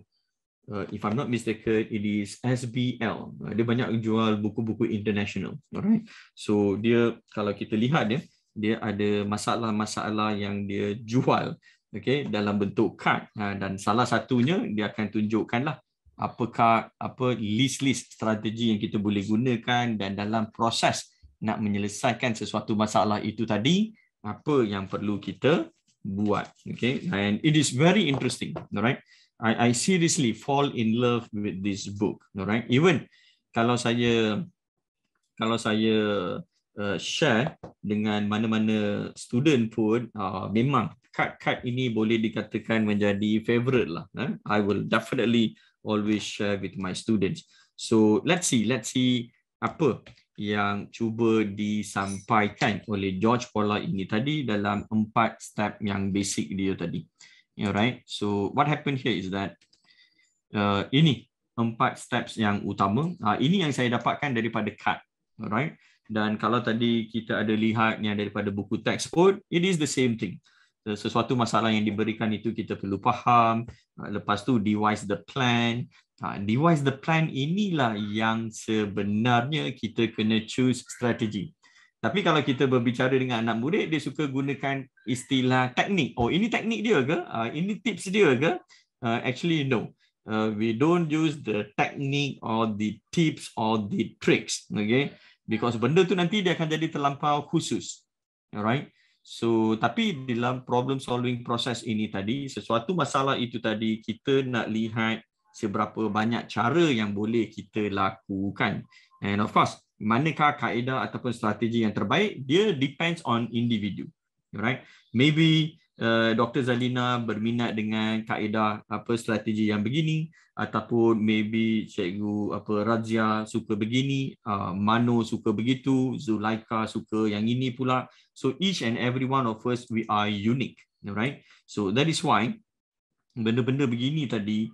if I'm not mistaken, it is SBL. Dia banyak jual buku-buku international. Alright. So dia, kalau kita lihat dia ada masalah-masalah yang dia jual, okay, dalam bentuk kad, dan salah satunya dia akan tunjukkanlah apa list-list strategi yang kita boleh gunakan, dan dalam proses nak menyelesaikan sesuatu masalah itu tadi, apa yang perlu kita buat. Okay, and it is very interesting. Alright. I seriously fall in love with this book. Alright. Even kalau saya share dengan mana-mana student pun, memang kad-kad ini boleh dikatakan menjadi favorite lah. I will definitely always share with my students. So let's see apa yang cuba disampaikan oleh George Pollard ini tadi dalam 4 step yang basic dia tadi. Alright. So what happened here is that ini 4 steps yang utama. Ini yang saya dapatkan daripada kad. Alright. Dan kalau tadi kita ada lihat yang daripada buku teks pun, it is the same thing. Sesuatu masalah yang diberikan itu kita perlu faham. Lepas tu devise the plan. Devise the plan inilah yang sebenarnya kita kena choose strategi. Tapi kalau kita berbicara dengan anak murid, dia suka gunakan istilah teknik. Oh, ini teknik dia ke? Ini tips dia ke? Actually, no. We don't use the technique or the tips or the tricks. Okay? Because benda tu nanti dia akan jadi terlampau khusus. Alright? So, tapi dalam problem solving proses ini tadi, sesuatu masalah itu tadi, kita nak lihat seberapa banyak cara yang boleh kita lakukan. And of course, manakah kaedah ataupun strategi yang terbaik, dia depends on individu. Right? Maybe Dr. Zalina berminat dengan kaedah strategi yang begini, ataupun maybe Cikgu Razia suka begini, Mano suka begitu, Zulaika suka yang ini pula. So each and every one of us, we are unique. Right? So that is why benda-benda begini tadi,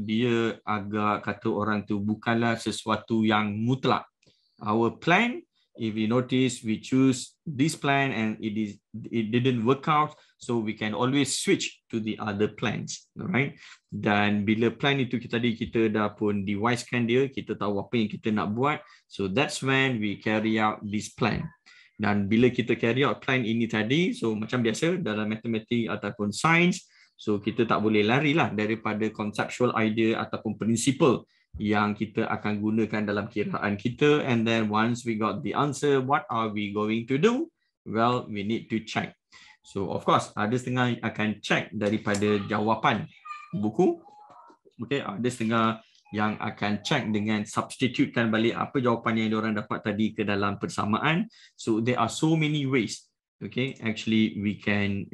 dia agak kata orang tu bukanlah sesuatu yang mutlak. Our plan, if we notice, we choose this plan and it didn't work out, so we can always switch to the other plans, right? Dan bila plan itu kita dah pun devisekan dia, kita tahu apa yang kita nak buat, so that's when we carry out this plan. Dan bila kita carry out plan ini tadi, so macam biasa dalam matematik ataupun sains, so kita tak boleh larilah daripada conceptual idea ataupun principle yang kita akan gunakan dalam kiraan kita. And then once we got the answer, what are we going to do? Well, we need to check. So of course, ada setengah akan check daripada jawapan buku. Okay, ada setengah yang akan check dengan substitutekan balik apa jawapan yang diorang dapat tadi ke dalam persamaan. So there are so many ways. Okay, actually we can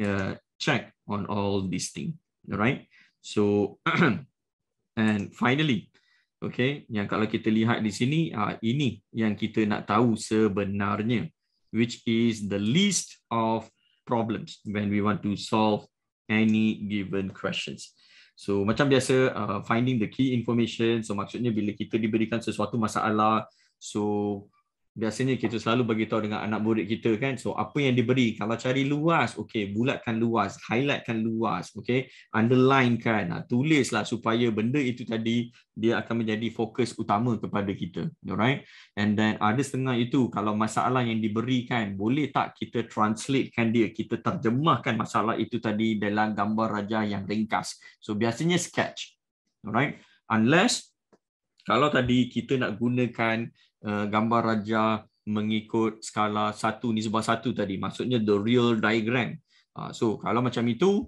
check on all these things. Alright. So and finally, okay, yang kalau kita lihat di sini, ini yang kita nak tahu sebenarnya, which is the list of problems when we want to solve any given questions. So macam biasa, finding the key information. So maksudnya bila kita diberikan sesuatu masalah, so biasanya kita selalu bagi tahu dengan anak murid kita kan, so apa yang diberi, kalau cari luas, okey, bulatkan luas, highlightkan luas, okey, underlinekan, tulislah supaya benda itu tadi dia akan menjadi fokus utama kepada kita. Alright? And then ada setengah itu, kalau masalah yang diberikan, boleh tak kita translatekan dia, kita terjemahkan masalah itu tadi dalam gambar raja yang ringkas. So biasanya sketch. Alright? Unless kalau tadi kita nak gunakan gambar raja mengikut skala 1:1 tadi, maksudnya the real diagram. So kalau macam itu,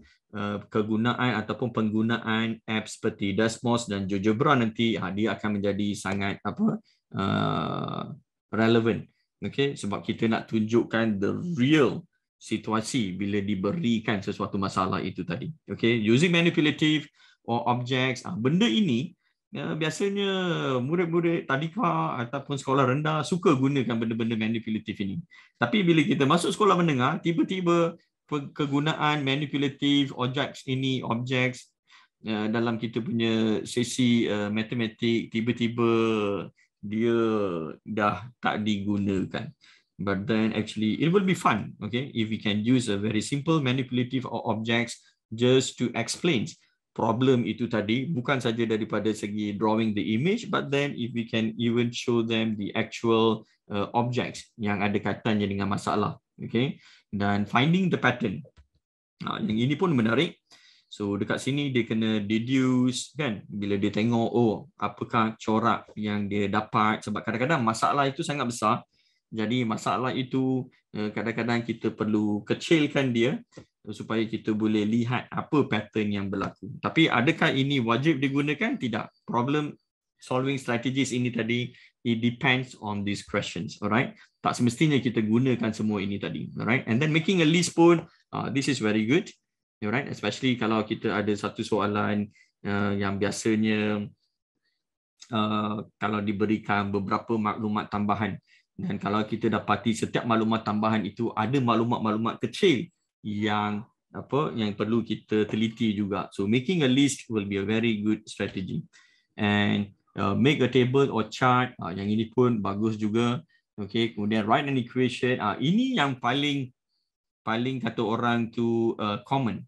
kegunaan ataupun penggunaan apps seperti Desmos dan GeoGebra nanti dia akan menjadi sangat relevant. Okay, sebab kita nak tunjukkan the real situasi bila diberikan sesuatu masalah itu tadi. Okay, using manipulative or objects, benda ini biasanya murid-murid tadika ataupun sekolah rendah suka gunakan benda-benda manipulatif ini. Tapi bila kita masuk sekolah menengah, tiba-tiba kegunaan manipulative objects dalam kita punya sesi matematik tiba-tiba dia dah tak digunakan. But then actually it will be fun, okay, if we can use a very simple manipulative objects just to explain problem itu tadi, bukan saja daripada segi drawing the image, but then if we can even show them the actual objects yang ada kaitannya dengan masalah, okay, dan finding the pattern. Yang ini pun menarik. So dekat sini dia kena deduce kan, bila dia tengok apakah corak yang dia dapat, sebab kadang-kadang masalah itu sangat besar. Jadi masalah itu kadang-kadang kita perlu kecilkan dia supaya kita boleh lihat apa pattern yang berlaku. Tapi adakah ini wajib digunakan? Tidak. Problem solving strategies ini tadi, it depends on these questions, alright? Tak semestinya kita gunakan semua ini tadi, alright? And then making a list pun, this is very good, alright? Especially kalau kita ada satu soalan yang biasanya kalau diberikan beberapa maklumat tambahan, dan kalau kita dapati setiap maklumat tambahan itu ada maklumat-maklumat kecil yang perlu kita teliti juga. So making a list will be a very good strategy. And make a table or chart, yang ini pun bagus juga. Okay, kemudian write an equation. Ini yang paling kata orang tu common.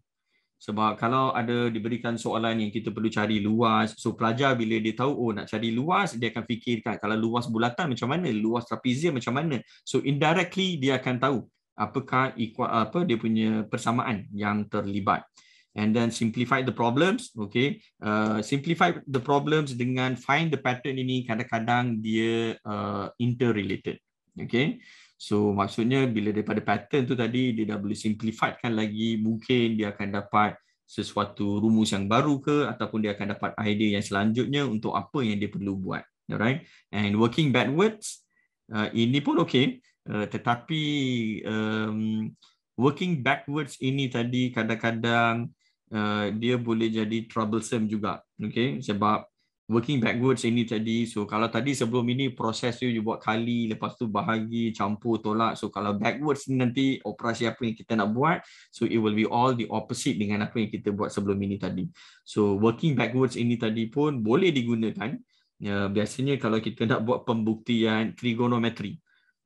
Sebab kalau ada diberikan soalan yang kita perlu cari luas, so pelajar bila dia tahu nak cari luas, dia akan fikirkan kalau luas bulatan macam mana, luas trapezium macam mana. So indirectly dia akan tahu apakah dia punya persamaan yang terlibat. And then simplify the problems, okay. Simplify the problems dengan find the pattern ini, kadang-kadang dia interrelated, okay. So maksudnya bila daripada pattern tu tadi dia dah boleh simplifikan lagi, mungkin dia akan dapat sesuatu rumus yang baru ke, ataupun dia akan dapat idea yang selanjutnya untuk apa yang dia perlu buat, alright. And working backwards, ini pun okay, tetapi working backwards ini tadi kadang-kadang dia boleh jadi troublesome juga, okay, sebab working backwards ini tadi, so kalau tadi sebelum ini proses tu you buat kali, lepas tu bahagi, campur, tolak, so kalau backwards ni nanti operasi apa yang kita nak buat, so it will be all the opposite dengan apa yang kita buat sebelum ini tadi. So working backwards ini tadi pun boleh digunakan, biasanya kalau kita nak buat pembuktian trigonometri,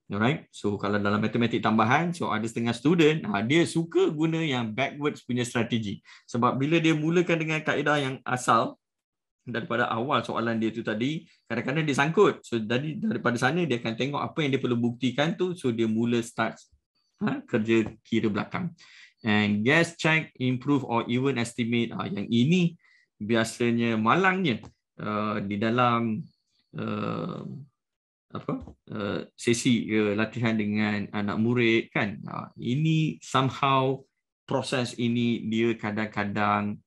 alright. So kalau dalam matematik tambahan, so ada setengah student dia suka guna yang backwards punya strategi, sebab bila dia mulakan dengan kaedah yang asal daripada awal soalan dia tu tadi, kadang-kadang dia sangkut. So daripada sana dia akan tengok apa yang dia perlu buktikan tu, so dia mula start kerja kira belakang. And guess, check, improve or even estimate, yang ini biasanya malangnya di dalam sesi latihan dengan anak murid kan. Ini somehow proses ini dia kadang-kadang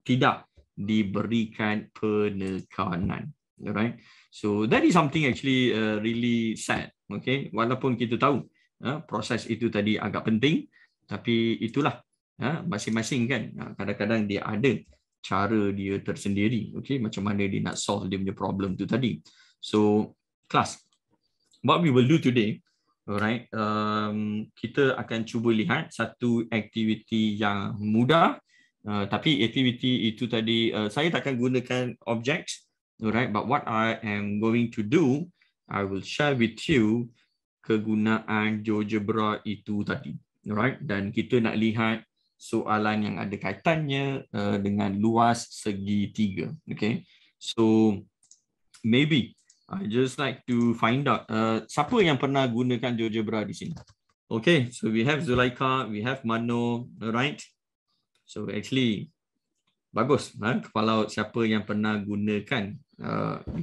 tidak diberikan penekanan, alright. So that is something actually really sad, okay. Walaupun kita tahu proses itu tadi agak penting, tapi itulah masing-masing kan, kadang-kadang dia ada cara dia tersendiri, okay, macam mana dia nak solve dia punya problem tu tadi. So class, what we will do today, alright, kita akan cuba lihat satu aktiviti yang mudah. Tapi aktiviti itu tadi saya takkan gunakan objects, alright, but what I am going to do, I will share with you kegunaan GeoGebra itu tadi, alright, dan kita nak lihat soalan yang ada kaitannya dengan luas segitiga, okay. So maybe I just like to find out siapa yang pernah gunakan GeoGebra di sini. Okay, so we have Zulaika, we have Mano, alright. So actually bagus kepala siapa yang pernah gunakan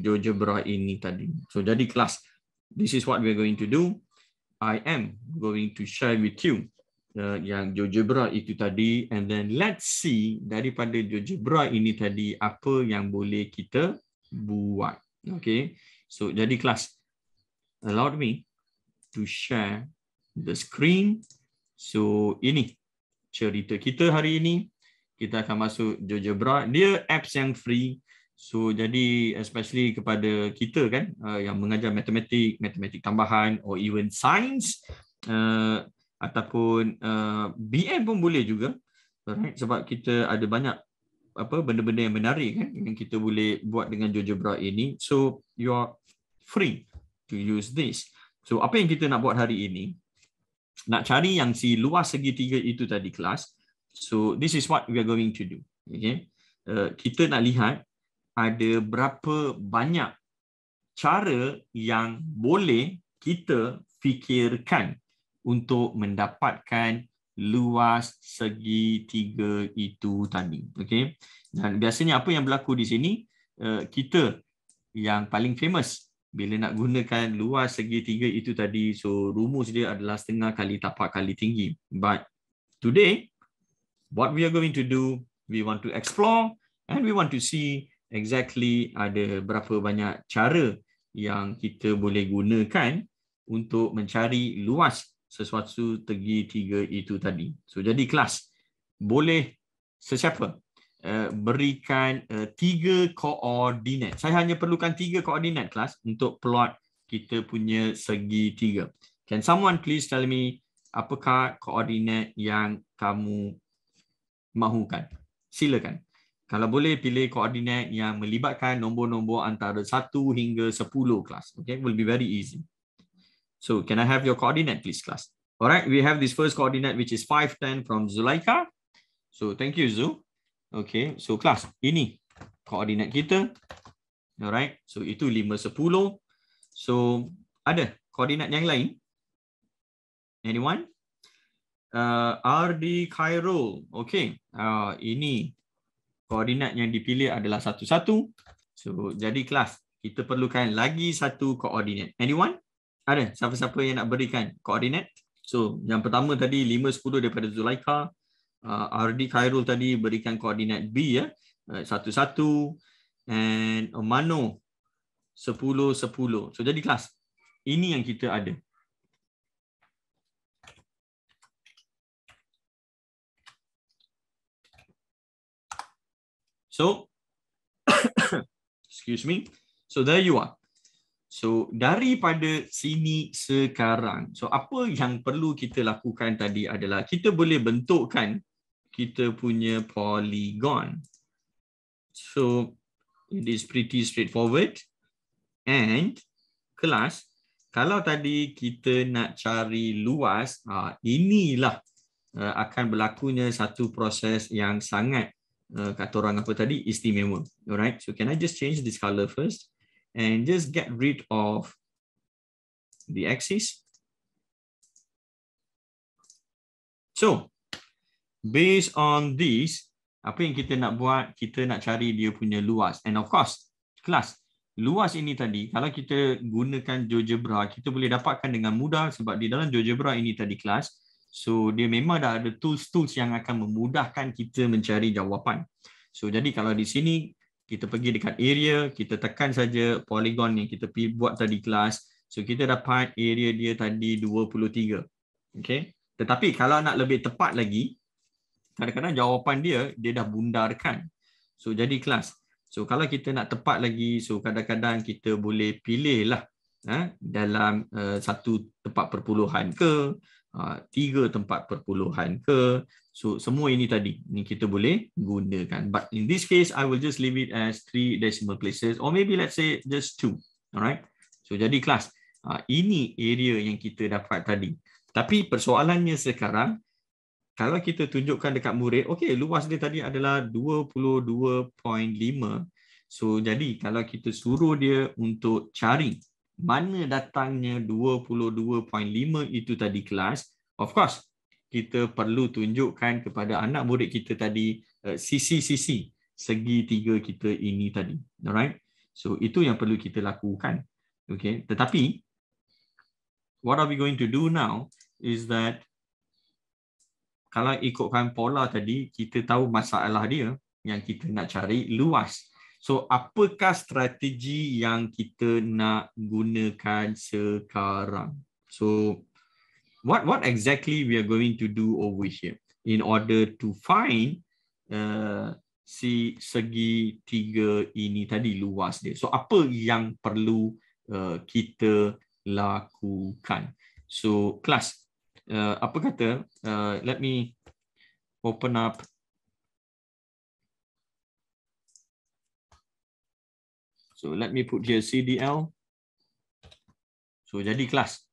GeoGebra ini tadi. So jadi kelas, this is what we are going to do. I am going to share with you yang GeoGebra itu tadi, and then let's see daripada GeoGebra ini tadi apa yang boleh kita buat. Okay, so jadi kelas, allow me to share the screen. So ini cerita kita hari ini. Kita akan masuk GeoGebra. Dia apps yang free. So jadi especially kepada kita kan yang mengajar matematik tambahan, or even science, ataupun BM pun boleh juga, right? Sebab kita ada banyak benda-benda yang menarik kan yang kita boleh buat dengan GeoGebra ini. So you're free to use this. So apa yang kita nak buat hari ini, nak cari yang si luas segitiga itu tadi kelas. So this is what we are going to do. Okay, kita nak lihat ada berapa banyak cara yang boleh kita fikirkan untuk mendapatkan luas segitiga itu tadi. Okay? Dan biasanya apa yang berlaku di sini, kita yang paling famous bila nak gunakan luas segitiga itu tadi, so rumus dia adalah setengah kali tapak kali tinggi. But today, what we are going to do, we want to explore and we want to see exactly ada berapa banyak cara yang kita boleh gunakan untuk mencari luas sesuatu segitiga itu tadi. So jadi kelas boleh sesiapa berikan 3 koordinat. Saya hanya perlukan 3 koordinat kelas untuk plot kita punya segitiga. Can someone please tell me apakah koordinat yang kamu mahukan? Silakan. Kalau boleh pilih koordinat yang melibatkan nombor-nombor antara 1 hingga 10 kelas. Okay, will be very easy. So can I have your coordinate please class? Alright, we have this first coordinate which is 510 from Zulaika. So thank you Zu. Okay, so class ini koordinat kita. Alright, so itu 510. So ada koordinat yang lain? Anyone? RD Khairul. Okay, ini koordinat yang dipilih adalah 11. So jadi kelas kita perlukan lagi satu koordinat. Anyone? Ada siapa-siapa yang nak berikan koordinat? So yang pertama tadi 510 daripada Zulaika. RD Khairul tadi berikan koordinat B ya. 11 and Mano 10. So jadi kelas ini yang kita ada. So, excuse me. So there you are. So daripada sini sekarang, so apa yang perlu kita lakukan tadi adalah kita boleh bentukkan kita punya polygon. So it is pretty straightforward. And kelas, kalau tadi kita nak cari luas, inilah akan berlakunya satu proses yang sangat kata orang apa tadi, istimewa. Alright, so can I just change this color first and just get rid of the axis. So based on this, apa yang kita nak buat, kita nak cari dia punya luas. And of course kelas, luas ini tadi kalau kita gunakan GeoGebra, kita boleh dapatkan dengan mudah sebab di dalam GeoGebra ini tadi kelas, so dia memang dah ada tools-tools yang akan memudahkan kita mencari jawapan. So jadi kalau di sini kita pergi dekat area, kita tekan saja polygon yang kita buat tadi kelas, so kita dapat area dia tadi 23. Okay? Tetapi kalau nak lebih tepat lagi, kadang-kadang jawapan dia dah bundarkan. So jadi kelas, so kalau kita nak tepat lagi, so kadang-kadang kita boleh pilih lah dalam satu tempat perpuluhan ke, 3 tempat perpuluhan ke. So semua ini tadi ni kita boleh gunakan. But in this case I will just leave it as 3 decimal places or maybe let's say just 2. Alright. So jadi kelas, ini area yang kita dapat tadi. Tapi persoalannya sekarang, kalau kita tunjukkan dekat murid, okey, luas dia tadi adalah 22.5. So jadi kalau kita suruh dia untuk cari mana datangnya 22.5 itu tadi kelas, of course kita perlu tunjukkan kepada anak murid kita tadi sisi-sisi segitiga kita ini tadi. Alright, so itu yang perlu kita lakukan. Okay, tetapi what are we going to do now is that kalau ikutkan pola tadi, kita tahu masalah dia yang kita nak cari luas. So apakah strategi yang kita nak gunakan sekarang? So what exactly we are going to do over here in order to find si segitiga ini tadi luas dia. So apa yang perlu kita lakukan? So kelas, apa kata, let me open up So let me put here CDL. So jadi kelas.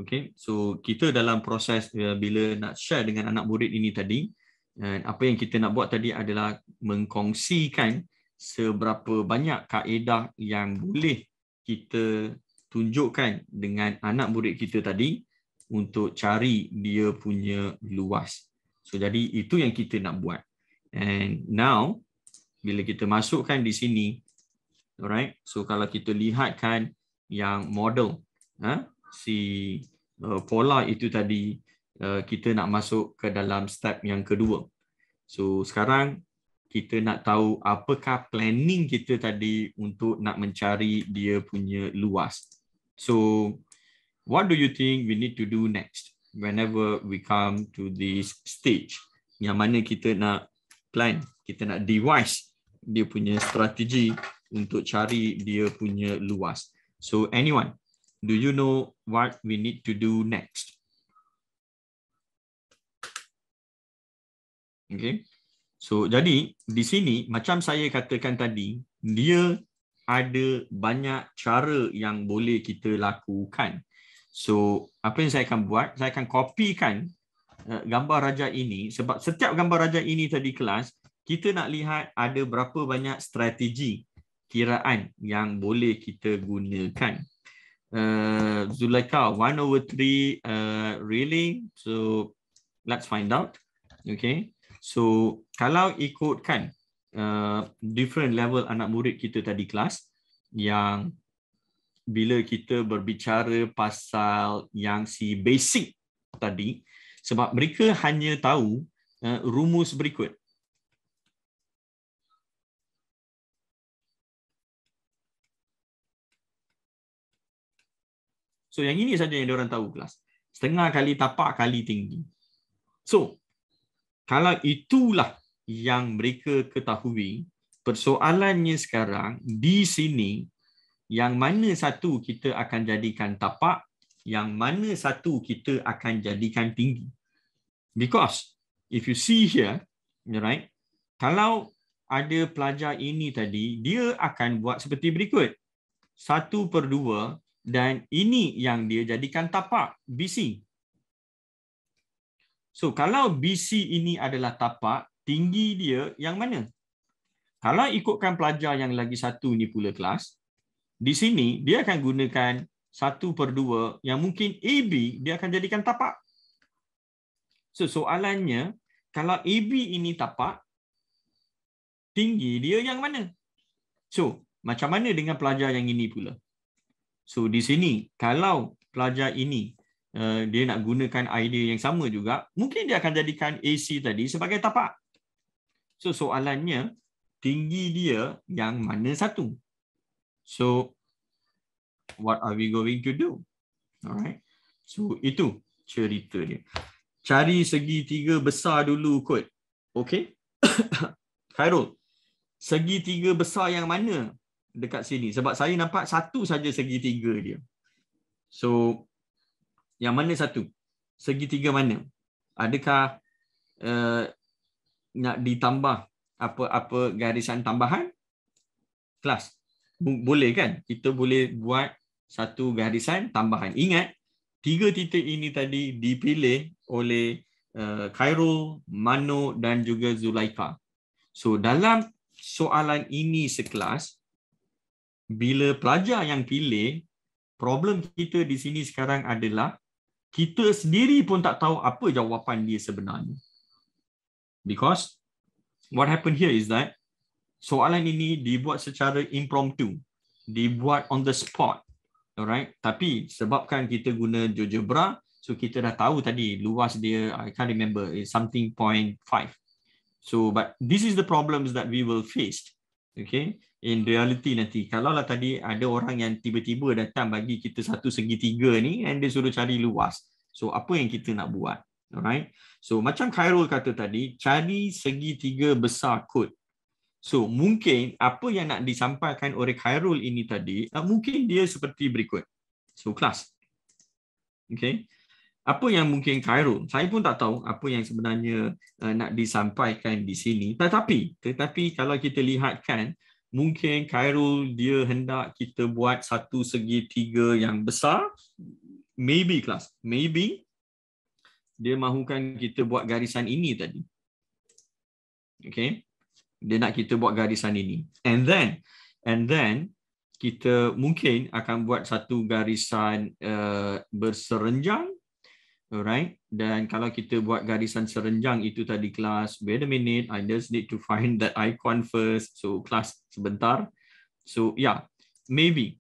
Okay, so kita dalam proses bila nak share dengan anak murid ini tadi, apa yang kita nak buat tadi adalah mengkongsikan seberapa banyak kaedah yang boleh kita tunjukkan dengan anak murid kita tadi untuk cari dia punya luas. So jadi itu yang kita nak buat. And now bila kita masukkan di sini, alright, so kalau kita lihatkan yang model, si pola itu tadi, kita nak masuk ke dalam step yang kedua. So sekarang kita nak tahu apakah planning kita tadi untuk nak mencari dia punya luas. So what do you think we need to do next whenever we come to this stage, yang mana kita nak plan, kita nak devise dia punya strategi untuk cari dia punya luas. So anyone, do you know what we need to do next? Okay. So jadi di sini macam saya katakan tadi, dia ada banyak cara yang boleh kita lakukan. So apa yang saya akan buat, saya akan kopikan gambar raja ini, sebab setiap gambar raja ini tadi kelas, kita nak lihat ada berapa banyak strategi kiraan yang boleh kita gunakan. Zulaika, 1/3 really? So let's find out. Okay. So kalau ikutkan different level anak murid kita tadi kelas, yang bila kita berbicara pasal yang si basic tadi, sebab mereka hanya tahu rumus berikut. So yang ini saja yang diorang tahu kelas. Setengah kali tapak kali tinggi. So kalau itulah yang mereka ketahui, persoalannya sekarang di sini, yang mana satu kita akan jadikan tapak, yang mana satu kita akan jadikan tinggi. Because if you see here, right, kalau ada pelajar ini tadi, dia akan buat seperti berikut. 1/2 dan ini yang dia jadikan tapak, BC. So kalau BC ini adalah tapak, tinggi dia yang mana? Kalau ikutkan pelajar yang lagi satu ni pula kelas, di sini dia akan gunakan 1/2 yang mungkin AB dia akan jadikan tapak. So soalannya, kalau AB ini tapak, tinggi dia yang mana? So macam mana dengan pelajar yang ini pula? So di sini kalau pelajar ini dia nak gunakan idea yang sama juga, mungkin dia akan jadikan AC tadi sebagai tapak. So soalannya, tinggi dia yang mana satu? So what are we going to do? Alright. So itu cerita dia. Cari segitiga besar dulu kot. Okay. Khairul, segitiga besar yang mana dekat sini? Sebab saya nampak satu saja segitiga dia. So yang mana satu? Segitiga mana? Adakah nak ditambah apa-apa garisan tambahan? Kelas. Boleh kan? Kita boleh buat satu garisan tambahan. Ingat, 3 titik ini tadi dipilih oleh Khairul, Mano dan juga Zulaika. So dalam soalan ini sekelas, bila pelajar yang pilih, problem kita di sini sekarang adalah kita sendiri pun tak tahu apa jawapan dia sebenarnya. Because what happened here is that soalan ini dibuat secara impromptu, dibuat on the spot. Alright, tapi sebabkan kita guna GeoGebra, so kita dah tahu tadi luas dia, I can't remember, is something 0.5. So but this is the problems that we will face. Okay, in reality nanti kalaulah tadi ada orang yang tiba-tiba datang bagi kita satu segitiga ni and dia suruh cari luas, so apa yang kita nak buat? Alright, so macam Khairul kata tadi, cari segitiga besar kot. So mungkin apa yang nak disampaikan oleh Khairul ini tadi, mungkin dia seperti berikut. So kelas, okay, apa yang mungkin Khairul, saya pun tak tahu apa yang sebenarnya nak disampaikan di sini. Tetapi kalau kita lihatkan mungkin Khairul dia hendak kita buat satu segitiga yang besar. Maybe kelas, maybe dia mahukan kita buat garisan ini tadi. Okay, dia nak kita buat garisan ini. And then kita mungkin akan buat satu garisan berserenjang. Alright, dan kalau kita buat garisan serenjang itu tadi kelas, wait a minute, I just need to find that icon first. So kelas sebentar. So yeah, maybe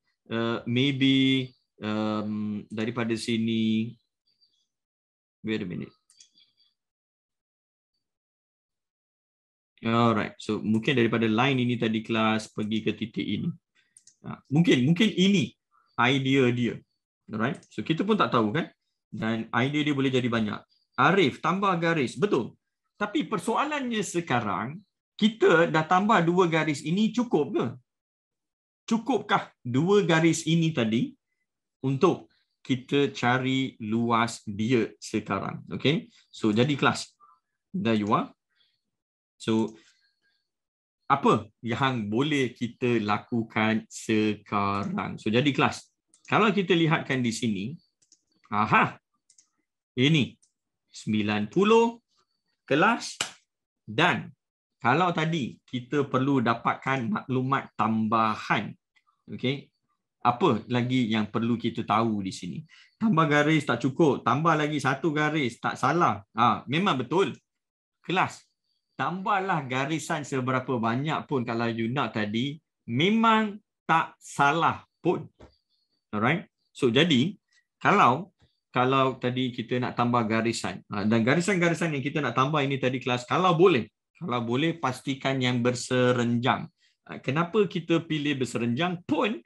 daripada sini, wait a minute. Alright, so mungkin daripada line ini tadi kelas pergi ke titik ini. Mungkin ini idea dia. Alright, so kita pun tak tahu kan. Dan idea dia boleh jadi banyak. Arif, tambah garis. Betul. Tapi persoalannya sekarang, kita dah tambah 2 garis ini cukup ke? Cukupkah 2 garis ini tadi untuk kita cari luas dia sekarang? Okay. So, jadi kelas. There you are. So, apa yang boleh kita lakukan sekarang? So, jadi kelas. Kalau kita lihatkan di sini, ini 90 kelas, dan kalau tadi kita perlu dapatkan maklumat tambahan, okey, apa lagi yang perlu kita tahu di sini? Tambah garis tak cukup, tambah lagi 1 garis, tak salah. Memang betul. Kelas, tambahlah garisan seberapa banyak pun kalau you nak tadi, memang tak salah pun. Alright. So jadi kalau tadi kita nak tambah garisan, dan garisan-garisan yang kita nak tambah ini tadi kelas, kalau boleh pastikan yang berserenjang. Kenapa kita pilih berserenjang pun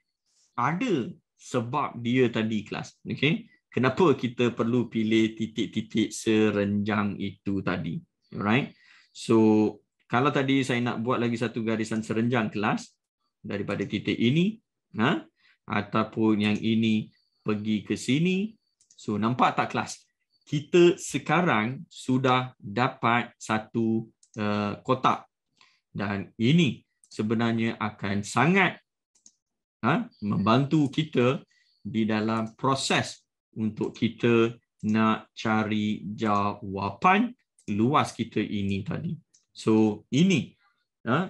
ada sebab dia tadi kelas. Okay? Kenapa kita perlu pilih titik-titik serenjang itu tadi. Alright. So kalau tadi saya nak buat lagi satu garisan serenjang kelas daripada titik ini, ataupun yang ini pergi ke sini. So nampak tak kelas? Kita sekarang sudah dapat satu kotak. Dan ini sebenarnya akan sangat membantu kita di dalam proses untuk kita nak cari jawapan luas kita ini tadi. So ini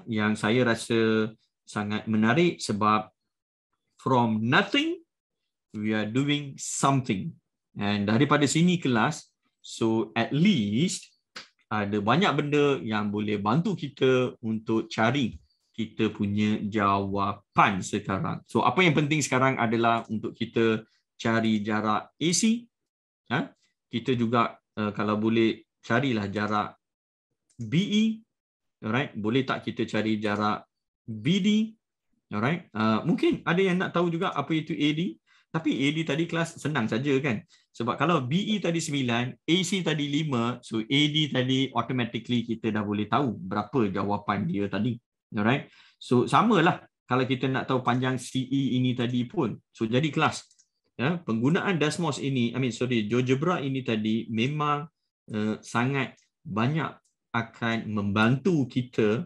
yang saya rasa sangat menarik, sebab from nothing we are doing something. And daripada sini kelas, so at least ada banyak benda yang boleh bantu kita untuk cari kita punya jawapan sekarang. So apa yang penting sekarang adalah untuk kita cari jarak AC. Kita juga kalau boleh carilah jarak BE. Alright, boleh tak kita cari jarak BD? Alright, mungkin ada yang nak tahu juga apa itu AD. Tapi AD tadi kelas senang saja kan. Sebab kalau BE tadi 9, AC tadi 5, so AD tadi automatically kita dah boleh tahu berapa jawapan dia tadi. Alright. So samalah kalau kita nak tahu panjang CE ini tadi pun. So jadi kelas, penggunaan Desmos ini, GeoGebra ini tadi memang sangat banyak akan membantu kita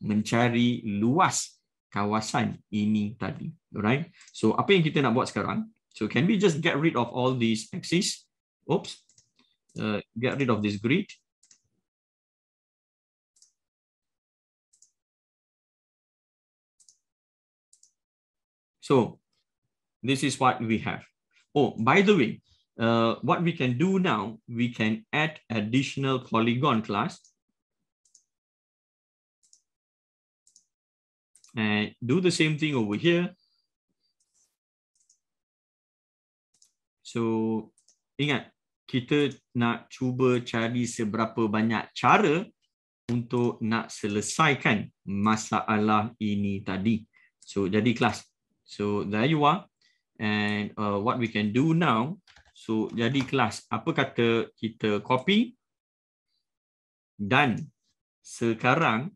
mencari luas kawasan ini tadi. Alright. So apa yang kita nak buat sekarang? So can we just get rid of all these axes? Oops. Get rid of this grid. So this is what we have. Oh, by the way, what we can do now, we can add additional polygon class. And do the same thing over here. So ingat, kita nak cuba cari seberapa banyak cara untuk nak selesaikan masalah ini tadi. So jadi kelas. So there you are. And what we can do now, so jadi kelas, apa kata kita copy, dan sekarang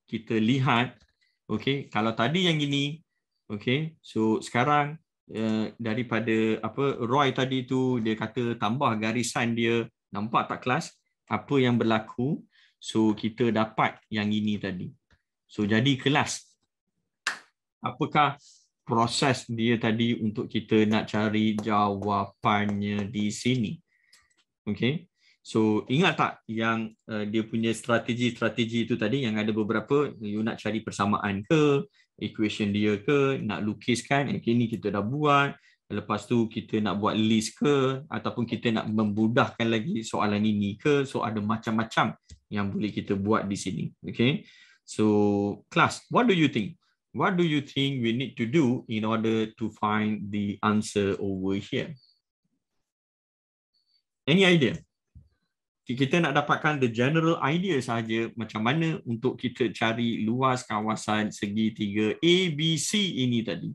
kita lihat, okay, kalau tadi yang ini, okay, so sekarang daripada Roy tadi tu dia kata tambah garisan dia, nampak tak kelas apa yang berlaku? So kita dapat yang ini tadi. So jadi kelas, Apakah proses dia tadi untuk kita nak cari jawapannya di sini? Okay. So ingat tak yang dia punya strategi-strategi itu tadi yang ada beberapa, you nak cari persamaan ke, equation dia ke, nak lukiskan, ini kita dah buat. Lepas tu kita nak buat list ke, ataupun kita nak memudahkan lagi soalan ini ke. So ada macam-macam yang boleh kita buat di sini. Okay. So class, what do you think? What do you think we need to do in order to find the answer over here? Any idea? Kita nak dapatkan the general idea saja macam mana untuk kita cari luas kawasan segitiga ABC ini tadi.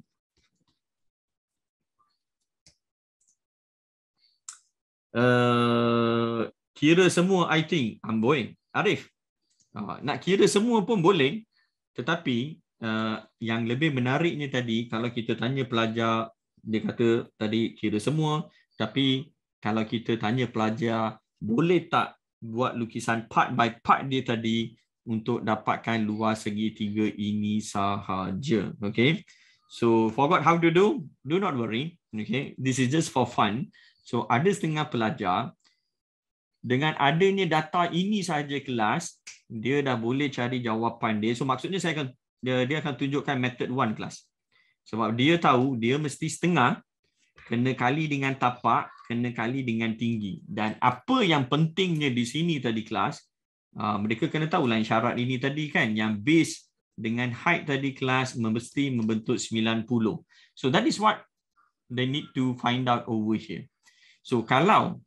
Kira semua, I think I'm going. Arif, nak kira semua pun boleh, tetapi yang lebih menariknya tadi, kalau kita tanya pelajar, dia kata tadi kira semua, tapi kalau kita tanya pelajar, boleh tak buat lukisan part by part dia tadi untuk dapatkan luas segitiga ini sahaja. Okay. So forgot how to do? Do not worry. Okay. This is just for fun. So ada setengah pelajar, dengan adanya data ini sahaja kelas, dia dah boleh cari jawapan dia. So maksudnya dia akan tunjukkan method 1 kelas. Sebab dia tahu dia mesti setengah kena kali dengan tapak, kena kali dengan tinggi. Dan apa yang pentingnya di sini tadi kelas, mereka kena tahulah syarat ini tadi kan, yang base dengan height tadi kelas mesti membentuk 90. So that is what they need to find out over here. So kalau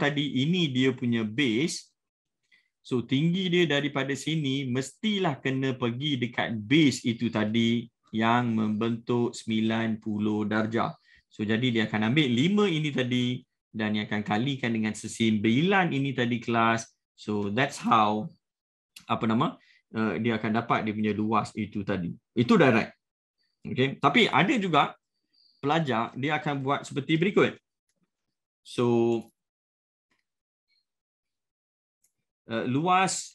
tadi ini dia punya base, so tinggi dia daripada sini mestilah kena pergi dekat base itu tadi yang membentuk 90 darjah. So jadi dia akan ambil 5 ini tadi dan dia akan kalikan dengan 9 ini tadi kelas. So that's how dia akan dapat dia punya luas itu tadi. Itu direct. Okay. Tapi ada juga pelajar dia akan buat seperti berikut. So luas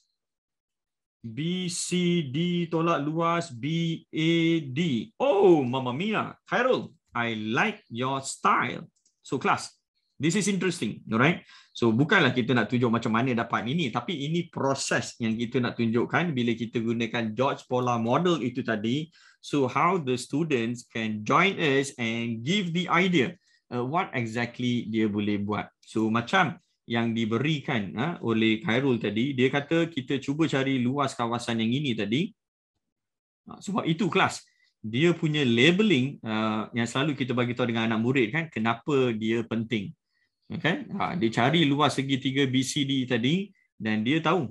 BCD tolak luas BAD. Oh, Mamma Mia, Khairul, I like your style. So class, this is interesting, alright? So bukanlah kita nak tunjuk macam mana dapat ini, tapi ini proses yang kita nak tunjukkan bila kita gunakan George Polar model itu tadi. So how the students can join us and give the idea what exactly dia boleh buat. So macam yang diberikan oleh Khairul tadi, dia kata kita cuba cari luas kawasan yang ini tadi. Sebab itu kelas, dia punya labeling yang selalu kita bagi tahu dengan anak murid kan, kenapa dia penting. Okay? Dia cari luas segitiga BCD tadi dan dia tahu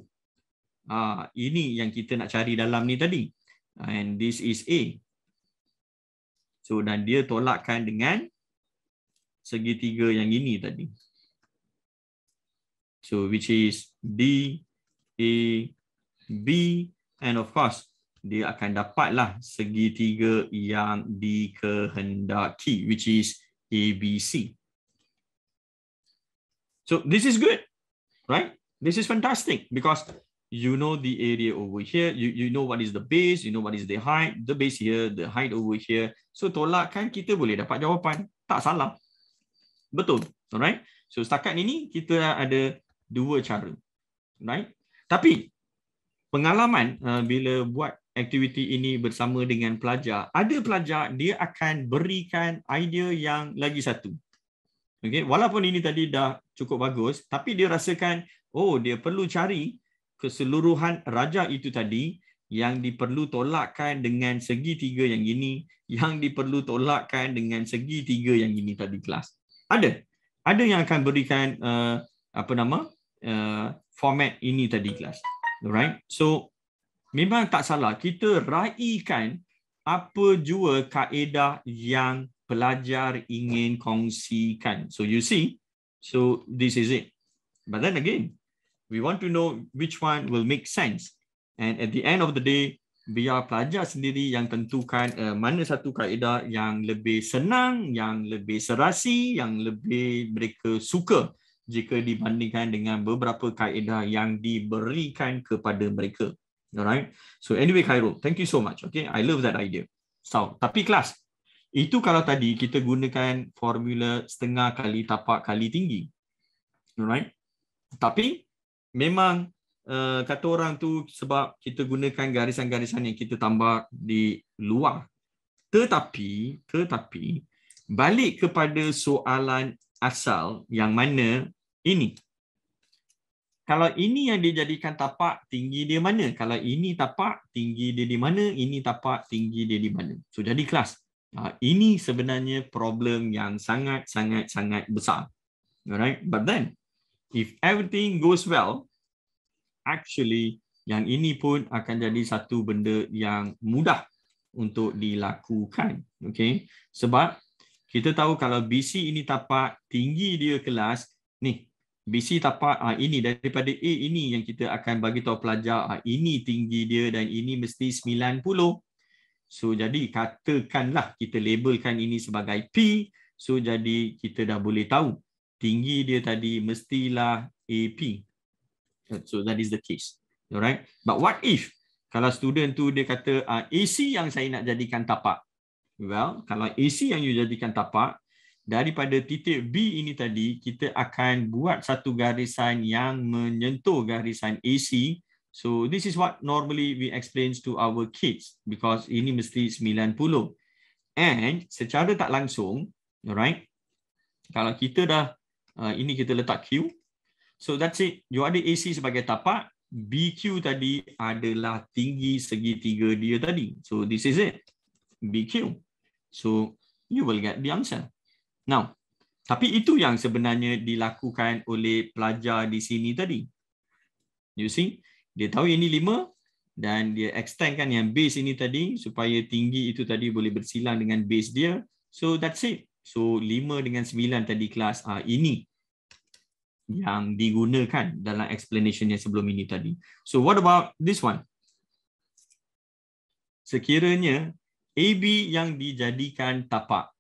ini yang kita nak cari dalam ni tadi. And this is A. So dan dia tolakkan dengan segitiga yang ini tadi. So which is D, A, B, and of course dia akan dapatlah segitiga yang dikehendaki, which is ABC. So this is good, right? This is fantastic because you know the area over here, you know what is the base, you know what is the height, the base here, the height over here. So tolakkan kita boleh dapat jawapan, tak salah. Betul, alright? So setakat ini kita ada dua cara, right? Tapi pengalaman bila buat aktiviti ini bersama dengan pelajar, ada pelajar dia akan berikan idea yang lagi satu. Okay, walaupun ini tadi dah cukup bagus, tapi dia rasakan dia perlu cari keseluruhan rajah itu tadi yang diperlu tolakkan dengan segitiga yang ini, yang diperlu tolakkan dengan segitiga yang ini tadi kelas. Ada yang akan berikan format ini tadi kelas. Alright. So memang tak salah kita raikan apa jua kaedah yang pelajar ingin kongsikan. So you see, so this is it. But then again, we want to know which one will make sense. And at the end of the day, biar pelajar sendiri yang tentukan mana satu kaedah yang lebih senang, yang lebih serasi, yang lebih mereka suka jika dibandingkan dengan beberapa kaedah yang diberikan kepada mereka. Alright. So anyway, Khairul, thank you so much. Okay, I love that idea. So, tapi kelas, itu kalau tadi kita gunakan formula setengah kali tapak kali tinggi. Alright? Tapi memang kata orang tu sebab kita gunakan garisan-garisan yang kita tambah di luar. Tetapi balik kepada soalan asal yang mana ini. Kalau ini yang dijadikan tapak, tinggi dia mana? Kalau ini tapak, tinggi dia di mana? Ini tapak, tinggi dia di mana? So, jadi kelas. Ini sebenarnya problem yang sangat besar. Alright? But then, if everything goes well, actually, yang ini pun akan jadi satu benda yang mudah untuk dilakukan. Okay? Sebab, kita tahu kalau BC ini tapak, tinggi dia kelas, ni, BC tapak ini daripada A ini yang kita akan bagi tahu pelajar ini tinggi dia dan ini mesti 90. So jadi katakanlah kita labelkan ini sebagai P. So jadi kita dah boleh tahu tinggi dia tadi mestilah AP. So that is the case. Alright. But what if kalau student tu dia kata AC yang saya nak jadikan tapak. Well, kalau AC yang you jadikan tapak, daripada titik B ini tadi, kita akan buat satu garisan yang menyentuh garisan AC. So, this is what normally we explain to our kids because ini mesti 90. And secara tak langsung, alright, kalau kita dah, ini kita letak Q. So, that's it. You ada AC sebagai tapak, BQ tadi adalah tinggi segitiga dia tadi. So, this is it. BQ. So, you will get the answer. Now, tapi itu yang sebenarnya dilakukan oleh pelajar di sini tadi. You see, dia tahu ini 5 dan dia extendkan yang base ini tadi supaya tinggi itu tadi boleh bersilang dengan base dia. So, that's it. So, 5 dengan 9 tadi kelas ini yang digunakan dalam explanation yang sebelum ini tadi. So, what about this one? Sekiranya AB yang dijadikan tapak.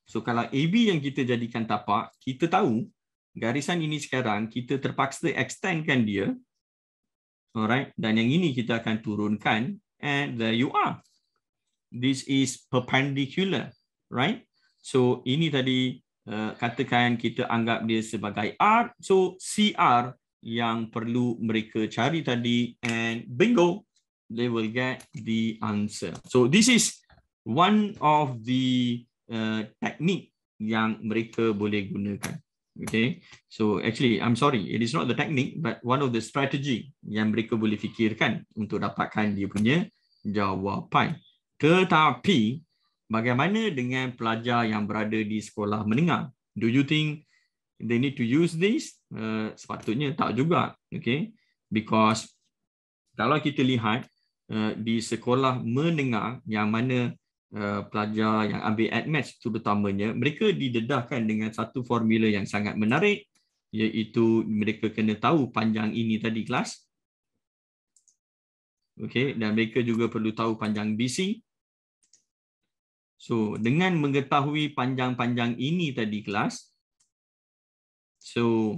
So kalau AB yang kita jadikan tapak, kita tahu garisan ini sekarang kita terpaksa extendkan dia. Alright, dan yang ini kita akan turunkan and there you are. This is perpendicular, right? So ini tadi katakan kita anggap dia sebagai R. So CR yang perlu mereka cari tadi and bingo, they will get the answer. So this is one of the teknik yang mereka boleh gunakan. Okay, so actually I'm sorry, it is not the technique, but one of the strategy yang mereka boleh fikirkan untuk dapatkan dia punya jawapan. Tetapi bagaimana dengan pelajar yang berada di sekolah menengah? Do you think they need to use this? Sepatutnya tak juga. Okay, because kalau kita lihat di sekolah menengah yang mana pelajar yang ambil AdMath terutamanya, mereka didedahkan dengan satu formula yang sangat menarik, iaitu mereka kena tahu panjang ini tadi kelas. Okay, dan mereka juga perlu tahu panjang BC. So, dengan mengetahui panjang-panjang ini tadi kelas, so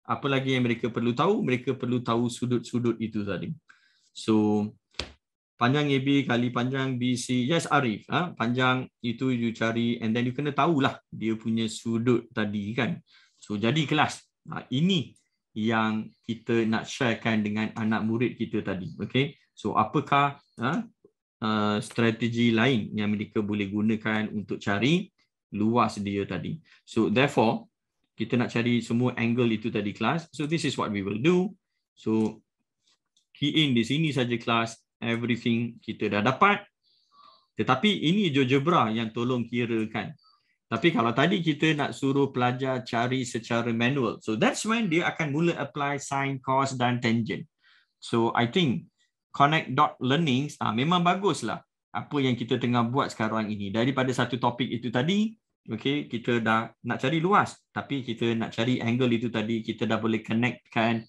apa lagi yang mereka perlu tahu? Mereka perlu tahu sudut-sudut itu tadi. So, panjang AB kali panjang BC. Yes, Arif. Panjang itu you cari and then you kena tahulah dia punya sudut tadi kan. So, jadi kelas. Ini yang kita nak sharekan dengan anak murid kita tadi. Okay. So, apakah strategi lain yang mereka boleh gunakan untuk cari luas dia tadi. So, therefore, kita nak cari semua angle itu tadi kelas. So, this is what we will do. So, key in di sini saja kelas. Everything kita dah dapat. Tetapi ini GeoGebra yang tolong kirakan. Tapi kalau tadi kita nak suruh pelajar cari secara manual, so that's when dia akan mula apply sin, cos dan tangent. So I think connect dot learnings memang baguslah apa yang kita tengah buat sekarang ini. Daripada satu topik itu tadi, okay, kita dah nak cari luas, tapi kita nak cari angle itu tadi, kita dah boleh connectkan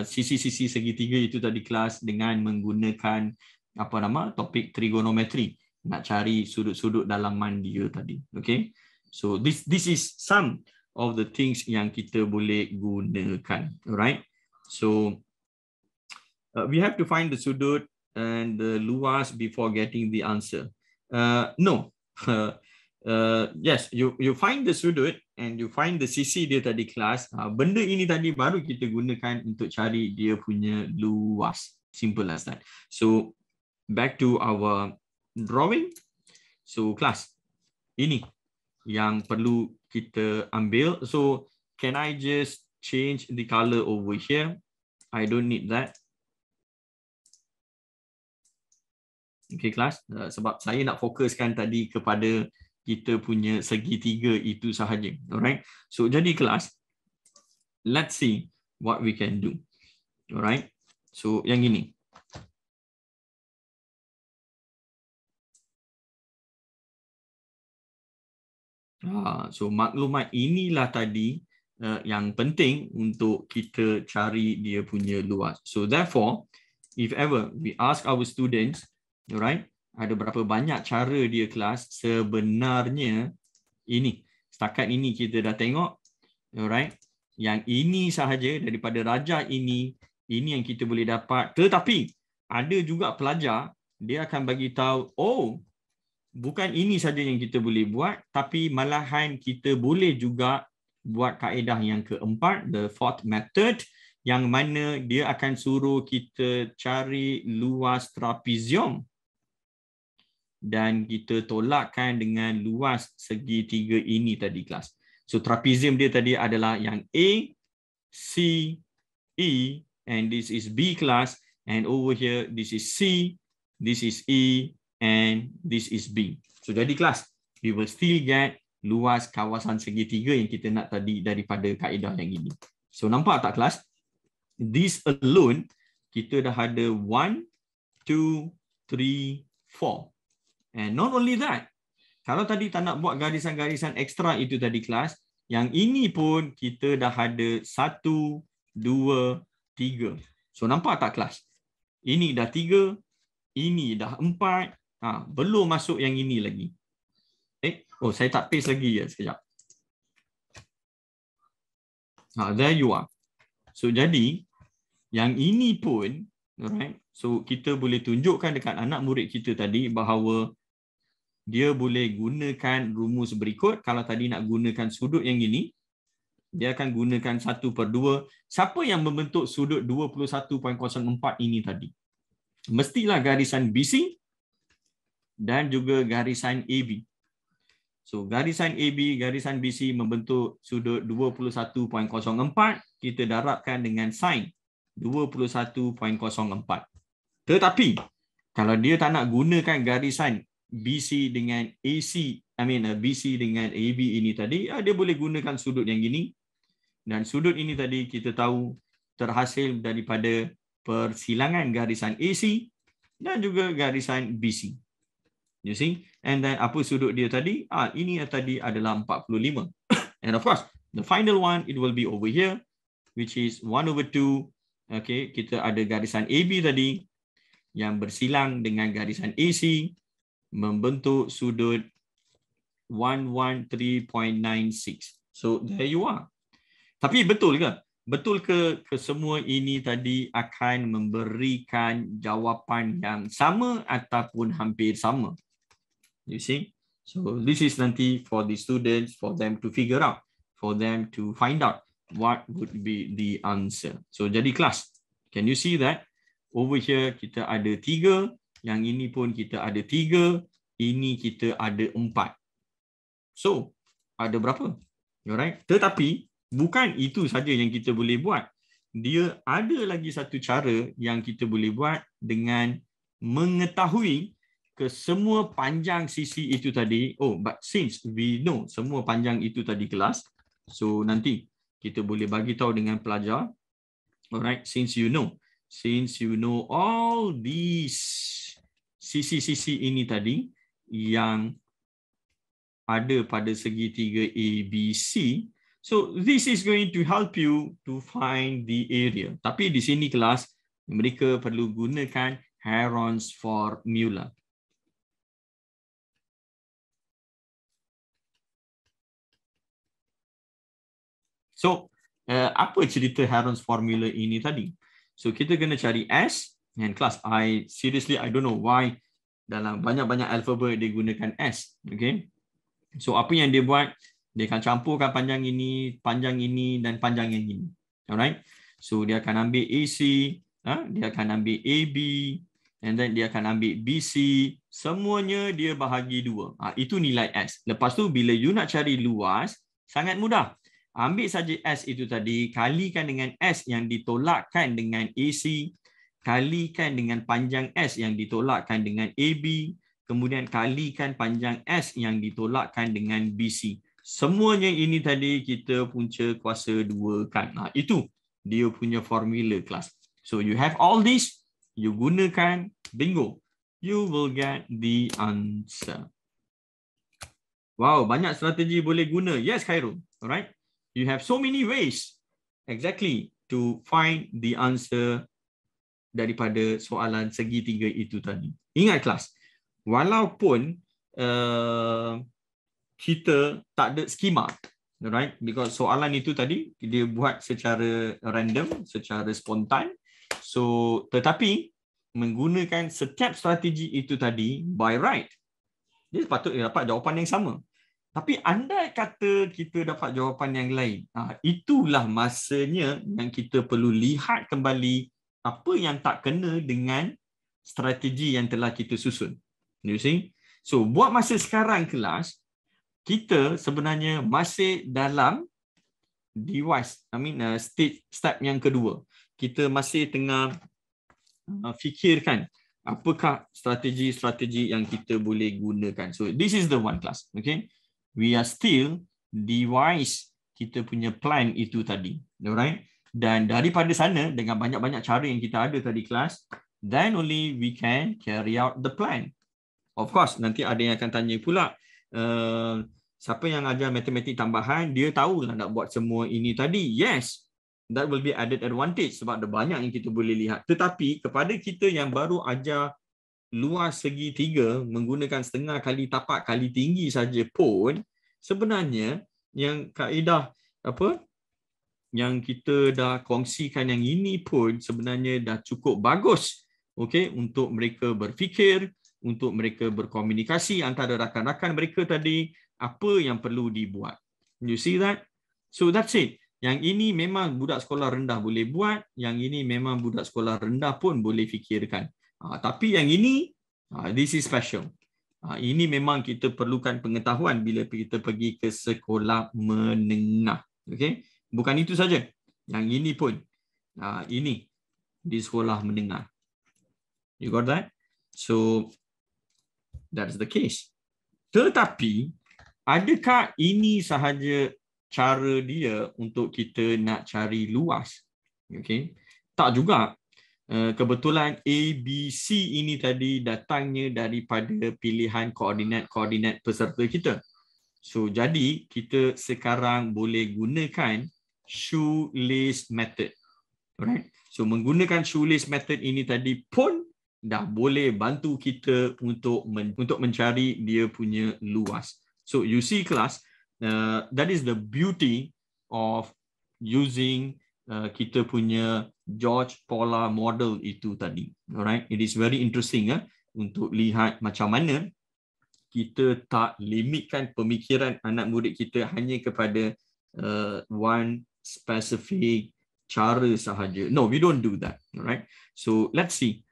sisi-sisi segitiga itu tadi kelas dengan menggunakan topik trigonometri, nak cari sudut-sudut dalaman dia tadi. Okay, so this is some of the things yang kita boleh gunakan. Alright, so we have to find the sudut and the luas before getting the answer. No. Yes, you find the sudut and you find the sisi dia tadi kelas. Benda ini tadi baru kita gunakan untuk cari dia punya luas. Simple as that. So back to our drawing. So kelas, ini yang perlu kita ambil. So can I just change the color over here? I don't need that. Okay kelas, sebab saya nak fokuskan tadi kepada kita punya segitiga itu sahaja. Alright. So jadi kelas, let's see what we can do. Alright. So yang ini. So maklumat inilah tadi yang penting untuk kita cari dia punya luas. So therefore, if ever we ask our students, alright, ada berapa banyak cara dia kelas, sebenarnya ini, setakat ini kita dah tengok, alright, yang ini sahaja daripada rajah ini yang kita boleh dapat. Tetapi ada juga pelajar, dia akan bagi tahu, oh, bukan ini saja yang kita boleh buat, tapi malahan kita boleh juga buat kaedah yang keempat, the fourth method, yang mana dia akan suruh kita cari luas trapezium dan kita tolakkan dengan luas segitiga ini tadi kelas. So trapezium dia tadi adalah yang A, C, E, and this is B kelas, and over here this is C, this is E, and this is B. So jadi kelas, we will still get luas kawasan segitiga yang kita nak tadi daripada kaedah yang ini. So nampak tak kelas? This alone, kita dah ada 1, 2, 3, 4. And not only that, kalau tadi tak nak buat garisan-garisan ekstra itu tadi kelas, yang ini pun kita dah ada 1, 2, 3. So nampak tak kelas? Ini dah 3, ini dah 4, belum masuk yang ini lagi. Oh, saya tak paste lagi ya, sekejap. There you are. So jadi, yang ini pun, alright, so kita boleh tunjukkan dekat anak murid kita tadi bahawa dia boleh gunakan rumus berikut. Kalau tadi nak gunakan sudut yang ini, dia akan gunakan 1/2. Siapa yang membentuk sudut 21.04 ini tadi? Mestilah garisan BC dan juga garisan AB. So garisan AB, garisan BC membentuk sudut 21.04. Kita darabkan dengan sin 21.04. Tetapi kalau dia tak nak gunakan garisan BC dengan AC, BC dengan AB ini tadi, dia boleh gunakan sudut yang gini. Dan sudut ini tadi kita tahu terhasil daripada persilangan garisan AC dan juga garisan BC. You see? And then apa sudut dia tadi? Ini tadi adalah 45. And of course, the final one, it will be over here, which is 1/2. Okay, kita ada garisan AB tadi yang bersilang dengan garisan AC membentuk sudut 113.96. So there you are. Tapi betul ke? Betul ke semua ini tadi akan memberikan jawapan yang sama ataupun hampir sama? You see? So this is nanti for the students, for them to figure out, for them to find out what would be the answer. So jadi kelas, can you see that? Over here kita ada 3, yang ini pun kita ada 3, ini kita ada 4. So, ada berapa? Alright. Tetapi, bukan itu saja yang kita boleh buat. Dia ada lagi satu cara yang kita boleh buat dengan mengetahui ke semua panjang sisi itu tadi. Oh, but since we know semua panjang itu tadi kelas, so nanti kita boleh bagi tahu dengan pelajar. Alright, since you know all these sisi-sisi ini tadi yang ada pada segitiga ABC, so this is going to help you to find the area. Tapi di sini kelas, mereka perlu gunakan Heron's formula. So, apa cerita Heron's formula ini tadi? So, kita kena cari S, and class, I don't know why Dalam banyak-banyak alfabet dia gunakan S. Okay. So apa yang dia buat, dia akan campurkan panjang ini dan panjang yang ini. Alright. So dia akan ambil AC, dia akan ambil AB, and then dia akan ambil BC. Semuanya dia bahagi 2. Itu nilai S. Lepas tu bila you nak cari luas, sangat mudah. Ambil saja S itu tadi, kalikan dengan S yang ditolakkan dengan AC, kalikan dengan panjang S yang ditolakkan dengan AB, kemudian kalikan panjang S yang ditolakkan dengan BC. Semuanya ini tadi kita punca kuasa 2kan. Itu dia punya formula kelas. So you have all this, you gunakan, bingo. You will get the answer. Wow, banyak strategi boleh guna. Yes, Khairul. Alright. You have so many ways exactly to find the answer daripada soalan segitiga itu tadi. Ingat kelas, walaupun kita tak ada skema, right? Because soalan itu tadi dia buat secara random, secara spontan. So, tetapi menggunakan setiap strategi itu tadi by right, dia patutnya dapat jawapan yang sama. Tapi andai kata kita dapat jawapan yang lain, itulah masanya yang kita perlu lihat kembali apa yang tak kena dengan strategi yang telah kita susun. You see? So, buat masa sekarang kelas, kita sebenarnya masih dalam device, step yang kedua. Kita masih tengah fikirkan apakah strategi-strategi yang kita boleh gunakan. So, this is the one class. Okay? We are still device kita punya plan itu tadi. Alright? Dan daripada sana, dengan banyak-banyak cara yang kita ada tadi kelas, then only we can carry out the plan. Of course, nanti ada yang akan tanya pula, siapa yang ajar matematik tambahan, dia tahulah nak buat semua ini tadi. Yes, that will be added advantage sebab ada banyak yang kita boleh lihat. Tetapi kepada kita yang baru ajar luas segi 3 menggunakan setengah kali tapak kali tinggi saja pun, sebenarnya yang kaedah yang kita dah kongsikan yang ini pun sebenarnya dah cukup bagus, okay, untuk mereka berfikir, untuk mereka berkomunikasi antara rakan-rakan mereka tadi, apa yang perlu dibuat. You see that? So that's it. Yang ini memang budak sekolah rendah boleh buat, yang ini memang budak sekolah rendah pun boleh fikirkan. Tapi yang ini, this is special. Ini memang kita perlukan pengetahuan bila kita pergi ke sekolah menengah. Okay? Bukan itu saja. Yang ini pun, ini di sekolah menengah. You got that? So, that's the case. Tetapi, adakah ini sahaja cara dia untuk kita nak cari luas? Okay? Tak juga. Kebetulan ABC ini tadi datangnya daripada pilihan koordinat peserta kita. So, jadi kita sekarang boleh gunakan shoelace method. Alright? So, menggunakan shoelace method ini tadi pun dah boleh bantu kita untuk mencari dia punya luas. So, you see class, that is the beauty of using kita punya George Polar model itu tadi. Alright, it is very interesting untuk lihat macam mana kita tak limitkan pemikiran anak murid kita hanya kepada one specific cara sahaja. No, we don't do that. Alright, so let's see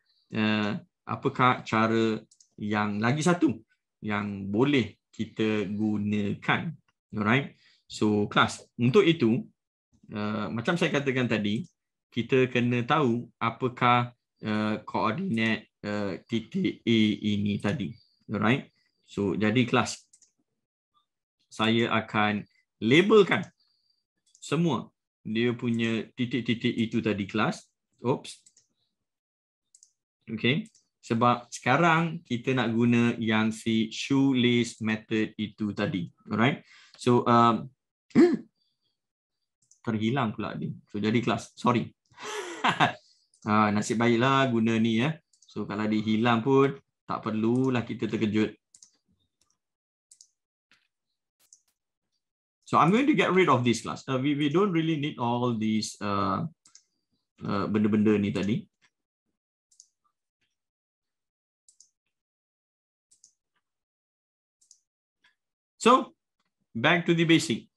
apakah cara yang lagi satu yang boleh kita gunakan. Alright, so kelas, untuk itu macam saya katakan tadi, kita kena tahu apakah koordinat titik A ini tadi. Alright. So, jadi kelas, saya akan labelkan semua dia punya titik-titik itu tadi kelas. Oops. Okay. Sebab sekarang kita nak guna yang si shoelace method itu tadi. Alright. So, terhilang pula dia. So, jadi kelas, sorry. Nasib baiklah guna ni ya. So, kalau dia hilang pun tak perlulah kita terkejut. So, I'm going to get rid of this class. We don't really need all these benda-benda ni tadi. So, back to the basic.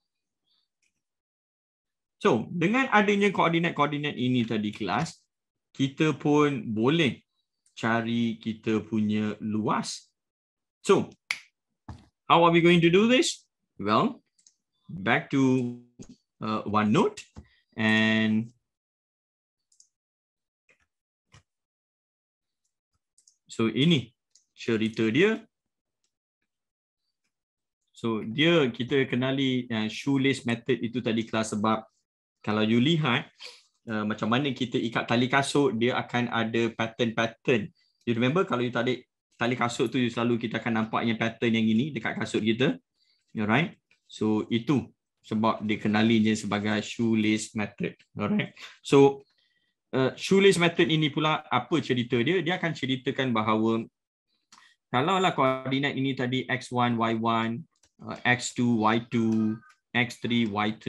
So, dengan adanya koordinat-koordinat ini tadi kelas, kita pun boleh cari kita punya luas. So, how are we going to do this? Well, back to OneNote, and so ini cerita dia. So dia kita kenali shoelace method itu tadi kelas, sebab kalau you lihat macam mana kita ikat tali kasut, dia akan ada pattern-pattern. You remember kalau you tarik tali kasut tu, selalu kita akan nampak yang pattern yang ini dekat kasut kita. Alright. So itu sebab dikenalinya sebagai shoelace method. Alright. So shoelace method ini pula apa cerita dia? Dia akan ceritakan bahawa kalaulah koordinat ini tadi x1, y1, x2, y2, x3, y3.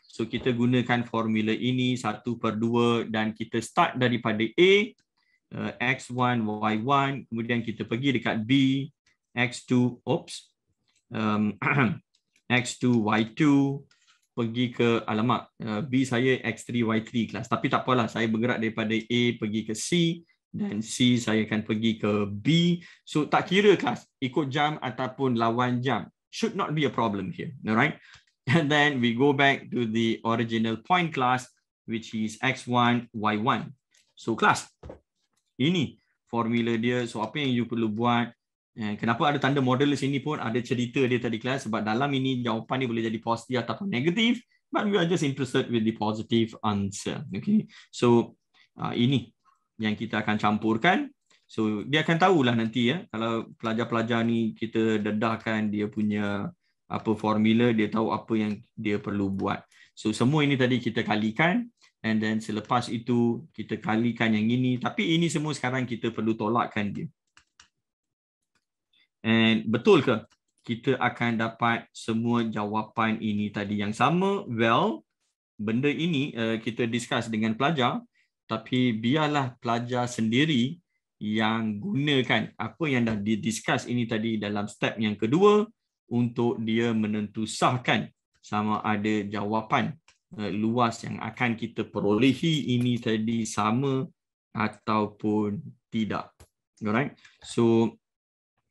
So kita gunakan formula ini 1/2 dan kita start daripada A, x1, y1, kemudian kita pergi dekat B, x2, x2, y2, pergi ke B saya x3, y3 kelas. Tapi tak apalah, saya bergerak daripada A pergi ke C, dan C saya akan pergi ke B. So tak kira kelas ikut jam ataupun lawan jam. Should not be a problem here. Alright. And then we go back to the original point class, which is x1, y1. So class, ini formula dia. So apa yang you perlu buat, kenapa ada tanda model di sini pun ada cerita dia tadi kelas, sebab dalam ini jawapan ni boleh jadi positif ataupun negatif, but we are just interested with the positive answer. Okay. So ini yang kita akan campurkan. So dia akan tahulah nanti kalau pelajar-pelajar ni kita dedahkan dia punya apa formula, dia tahu apa yang dia perlu buat. So semua ini tadi kita kalikan, and then selepas itu kita kalikan yang ini, tapi ini semua sekarang kita perlu tolakkan dia. And betul ke kita akan dapat semua jawapan ini tadi yang sama? Well, benda ini kita discuss dengan pelajar, tapi biarlah pelajar sendiri yang gunakan apa yang dah didiscuss ini tadi dalam step yang kedua untuk dia menentusahkan sama ada jawapan luas yang akan kita perolehi ini tadi sama ataupun tidak. Alright. So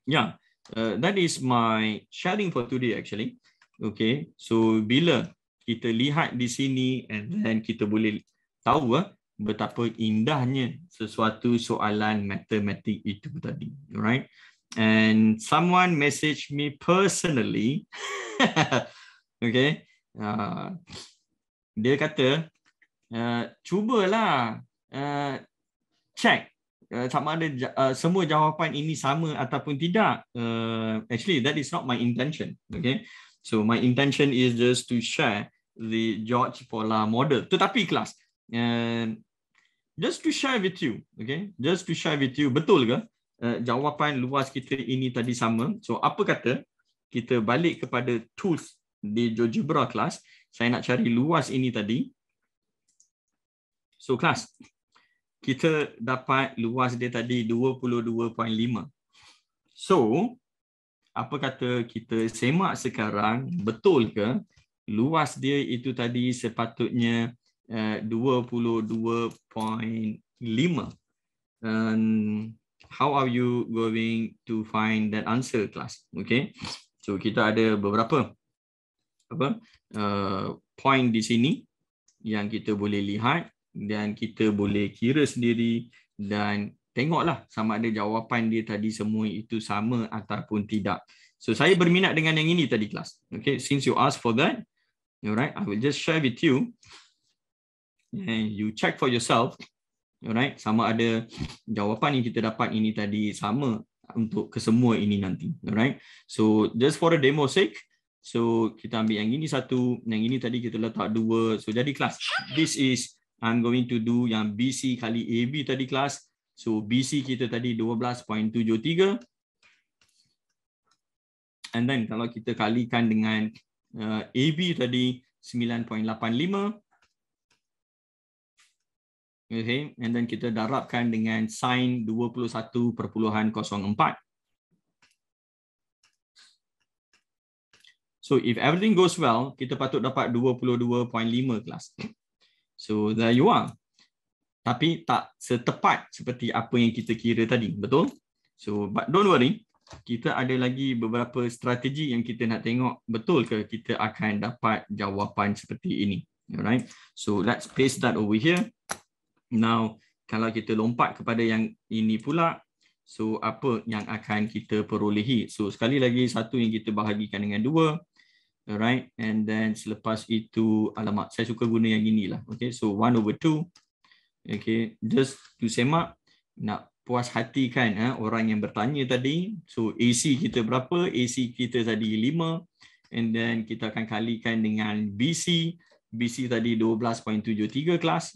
yeah, that is my sharing for today actually. Okay. So bila kita lihat di sini, and then kita boleh tahu betapa indahnya sesuatu soalan matematik itu tadi. Alright. And someone messaged me personally. Okay. Dia kata, cubalah check sama ada semua jawapan ini sama ataupun tidak. Actually, that is not my intention. Okay. So my intention is just to share the George Polar model. Tetapi kelas, just to share with you, okay? Just to share with you, betul ke jawapan luas kita ini tadi sama? So apa kata kita balik kepada tools di GeoGebra kelas. Saya nak cari luas ini tadi. So kelas, kita dapat luas dia tadi 22.5. So apa kata kita semak sekarang, betul ke luas dia itu tadi sepatutnya 22.5. How are you going to find that answer, class? Okay, so kita ada beberapa point di sini yang kita boleh lihat dan kita boleh kira sendiri dan tengoklah sama ada jawapan dia tadi semua itu sama ataupun tidak. So saya berminat dengan yang ini tadi, kelas. Okay, since you asked for that, alright, I will just share with you. And you check for yourself, alright, sama ada jawapan yang kita dapat ini tadi sama untuk kesemua ini nanti, alright. So just for a demo sake, so kita ambil yang ini satu, yang ini tadi kita letak dua. So jadi kelas, this is I'm going to do yang BC kali AB tadi, kelas. So BC kita tadi 12.73, and then kalau kita kalikan dengan AB tadi 9.85. Okay, and then kita darabkan dengan sin 21.04. So if everything goes well, kita patut dapat 22.5 kelas. So there you are. Tapi tak setepat seperti apa yang kita kira tadi, betul? So but don't worry, kita ada lagi beberapa strategi yang kita nak tengok betul ke kita akan dapat jawapan seperti ini. Alright. So let's paste that over here. Now, kalau kita lompat kepada yang ini pula, so apa yang akan kita perolehi? So sekali lagi, satu yang kita bahagikan dengan 2. Alright. And then selepas itu, alamak, saya suka guna yang inilah. Okay. So 1/2. Okay. Just to semak, nak puas hatikan orang yang bertanya tadi. So AC kita berapa? AC kita tadi 5. And then kita akan kalikan dengan BC. BC tadi 12.73 kelas.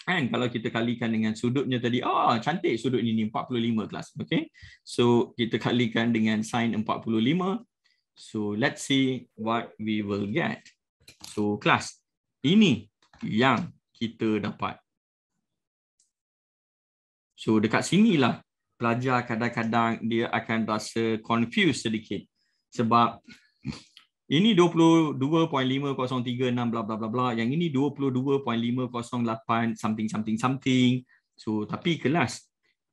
And kalau kita kalikan dengan sudutnya tadi, cantik sudut ini 45 kelas. Okay. So kita kalikan dengan sin 45. So let's see what we will get. So kelas, ini yang kita dapat. So dekat sinilah pelajar kadang-kadang dia akan rasa confused sedikit. Sebab ini 22.5036 bla bla bla bla, yang ini 22.508 something. So tapi kelas,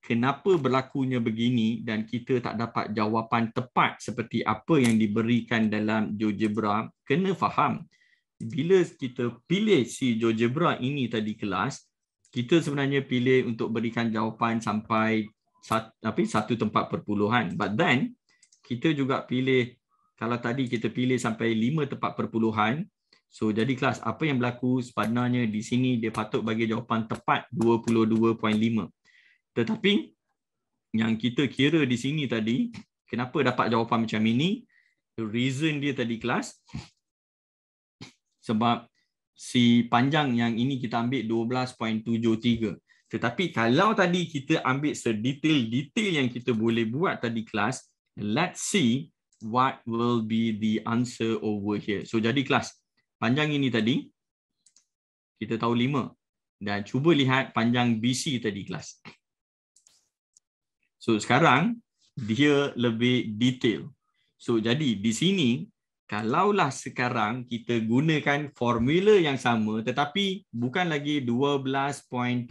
kenapa berlakunya begini dan kita tak dapat jawapan tepat seperti apa yang diberikan dalam GeoGebra? Kena faham, bila kita pilih si GeoGebra ini tadi kelas, kita sebenarnya pilih untuk berikan jawapan sampai satu tempat perpuluhan. But then kita juga pilih, kalau tadi kita pilih sampai 5 tempat perpuluhan, so jadi kelas apa yang berlaku sebenarnya di sini dia patut bagi jawapan tepat 22.5. Tetapi yang kita kira di sini tadi, kenapa dapat jawapan macam ini? The reason dia tadi kelas, sebab si panjang yang ini kita ambil 12.73. Tetapi kalau tadi kita ambil sedetail-detail yang kita boleh buat tadi kelas, let's see what will be the answer over here. So jadi kelas, panjang ini tadi kita tahu 5 dan cuba lihat panjang BC tadi kelas. So sekarang dia lebih detail. So jadi di sini kalaulah sekarang kita gunakan formula yang sama tetapi bukan lagi 12.7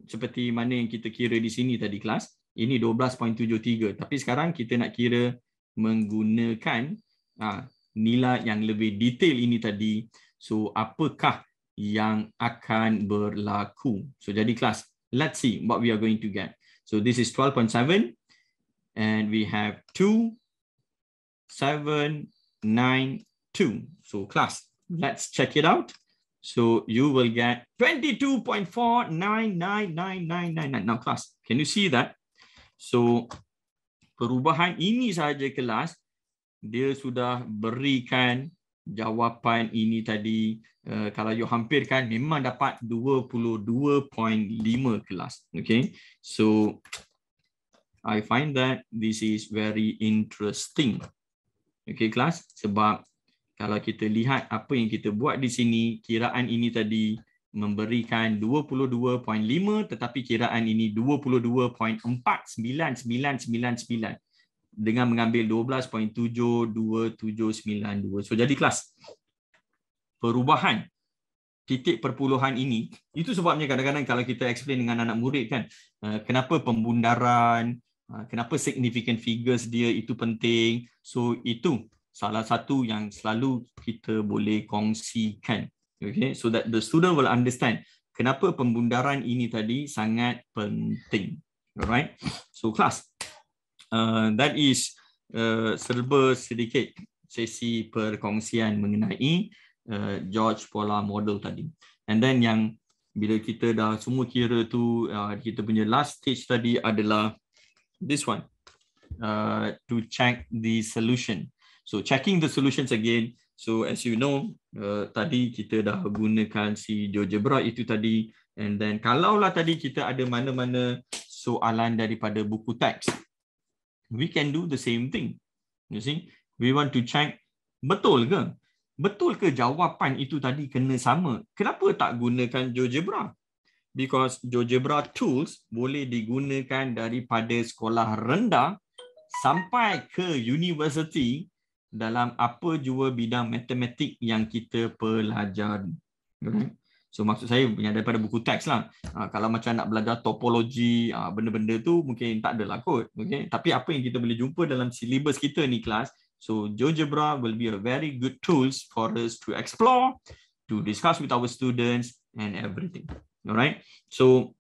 seperti mana yang kita kira di sini tadi kelas. Ini 12.73 tapi sekarang kita nak kira menggunakan nilai yang lebih detail ini tadi. So apakah yang akan berlaku? So jadi kelas, let's see what we are going to get. So this is 12.7 and we have 2.792. So class, let's check it out. So you will get 22.499999. Now class, can you see that? So perubahan ini sahaja kelas, dia sudah berikan jawapan ini tadi. Kalau you hampirkan memang dapat 22.5 kelas. Okay, so I find that this is very interesting. Okay kelas, sebab kalau kita lihat apa yang kita buat di sini, kiraan ini tadi memberikan 22.5 tetapi kiraan ini 22.49999 dengan mengambil 12.72792. So jadi kelas, perubahan titik perpuluhan ini, itu sebabnya kadang-kadang kalau kita explain dengan anak murid kan, kenapa pembundaran, kenapa significant figures dia itu penting. So itu salah satu yang selalu kita boleh kongsikan. Okay, so that the student will understand kenapa pembundaran ini tadi sangat penting. Alright, so class, that is serba sedikit sesi perkongsian mengenai George Polar Model tadi. And then yang bila kita dah semua kira tu, kita punya last stage tadi adalah this one, to check the solution. So checking the solutions again. So as you know, tadi kita dah gunakan si GeoGebra itu tadi, and then kalaulah tadi kita ada mana-mana soalan daripada buku teks, we can do the same thing. You see, we want to check betul ke? Betul ke jawapan itu tadi kena sama? Kenapa tak gunakan GeoGebra? Because GeoGebra tools boleh digunakan daripada sekolah rendah sampai ke university dalam apa jua bidang matematik yang kita pelajari. Alright. So maksud saya punya daripada buku teks lah. Kalau macam nak belajar topologi, benda-benda tu mungkin tak adalah kot. Okay? Tapi apa yang kita boleh jumpa dalam silibus kita ni kelas, so GeoGebra will be a very good tools for us to explore, to discuss with our students and everything. Alright. So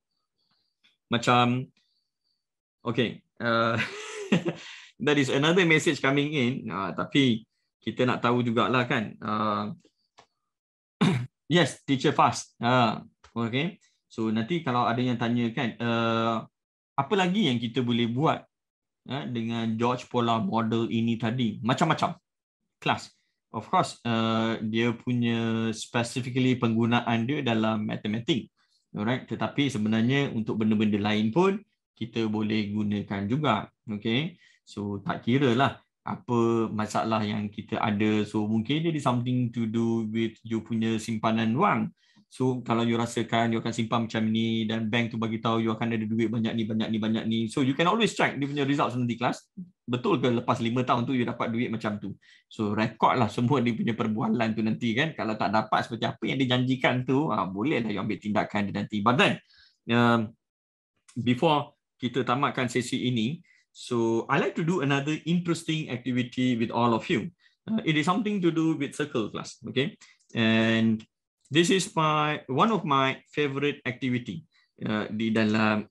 macam, okay. That is another message coming in. Tapi kita nak tahu jugalah kan. Yes, teacher fast. Okay. So nanti kalau ada yang tanya kan, apa lagi yang kita boleh buat dengan George Polar model ini tadi? Macam-macam. Kelas. Of course, dia punya specifically penggunaan dia dalam matematik. Alright. Tetapi sebenarnya untuk benda-benda lain pun kita boleh gunakan juga. Okay. So tak kira lah apa masalah yang kita ada. So mungkin dia ada something to do with you punya simpanan wang. So kalau you rasakan you akan simpan macam ni dan bank tu bagi tahu you akan ada duit banyak ni, banyak ni, banyak ni. So you can always check dia punya results nanti kelas. Betul ke lepas 5 tahun tu you dapat duit macam tu. So record lah semua dia punya perbualan tu nanti kan. Kalau tak dapat seperti apa yang dijanjikan tu, bolehlah you ambil tindakan dia nanti. But then, before kita tamatkan sesi ini, so I like to do another interesting activity with all of you. It is something to do with circle class, okay? And this is one of my favorite activity di dalam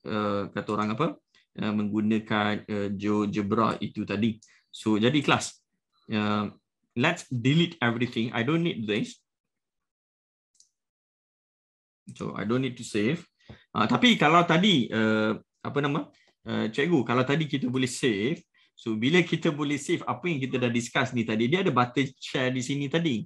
kata orang apa? Menggunakan GeoGebra itu tadi. So jadi kelas, let's delete everything. I don't need this. So I don't need to save. Tapi kalau tadi apa nama? Cikgu, kalau tadi kita boleh save, so bila kita boleh save apa yang kita dah discuss ni tadi, dia ada button share di sini tadi.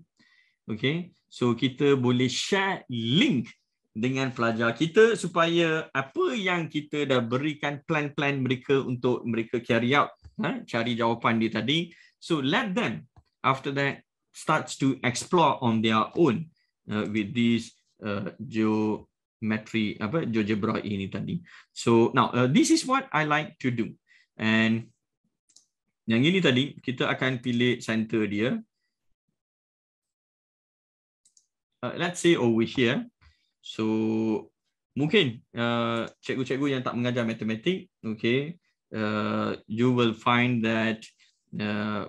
Okay, so kita boleh share link dengan pelajar kita supaya apa yang kita dah berikan plan-plan mereka untuk mereka carry out, cari jawapan dia tadi. So let them, after that, starts to explore on their own with this GeoGebra ini tadi. So now this is what I like to do. And yang ini tadi kita akan pilih center dia. Let's say over here. So mungkin cikgu-cikgu yang tak mengajar matematik, okay, you will find that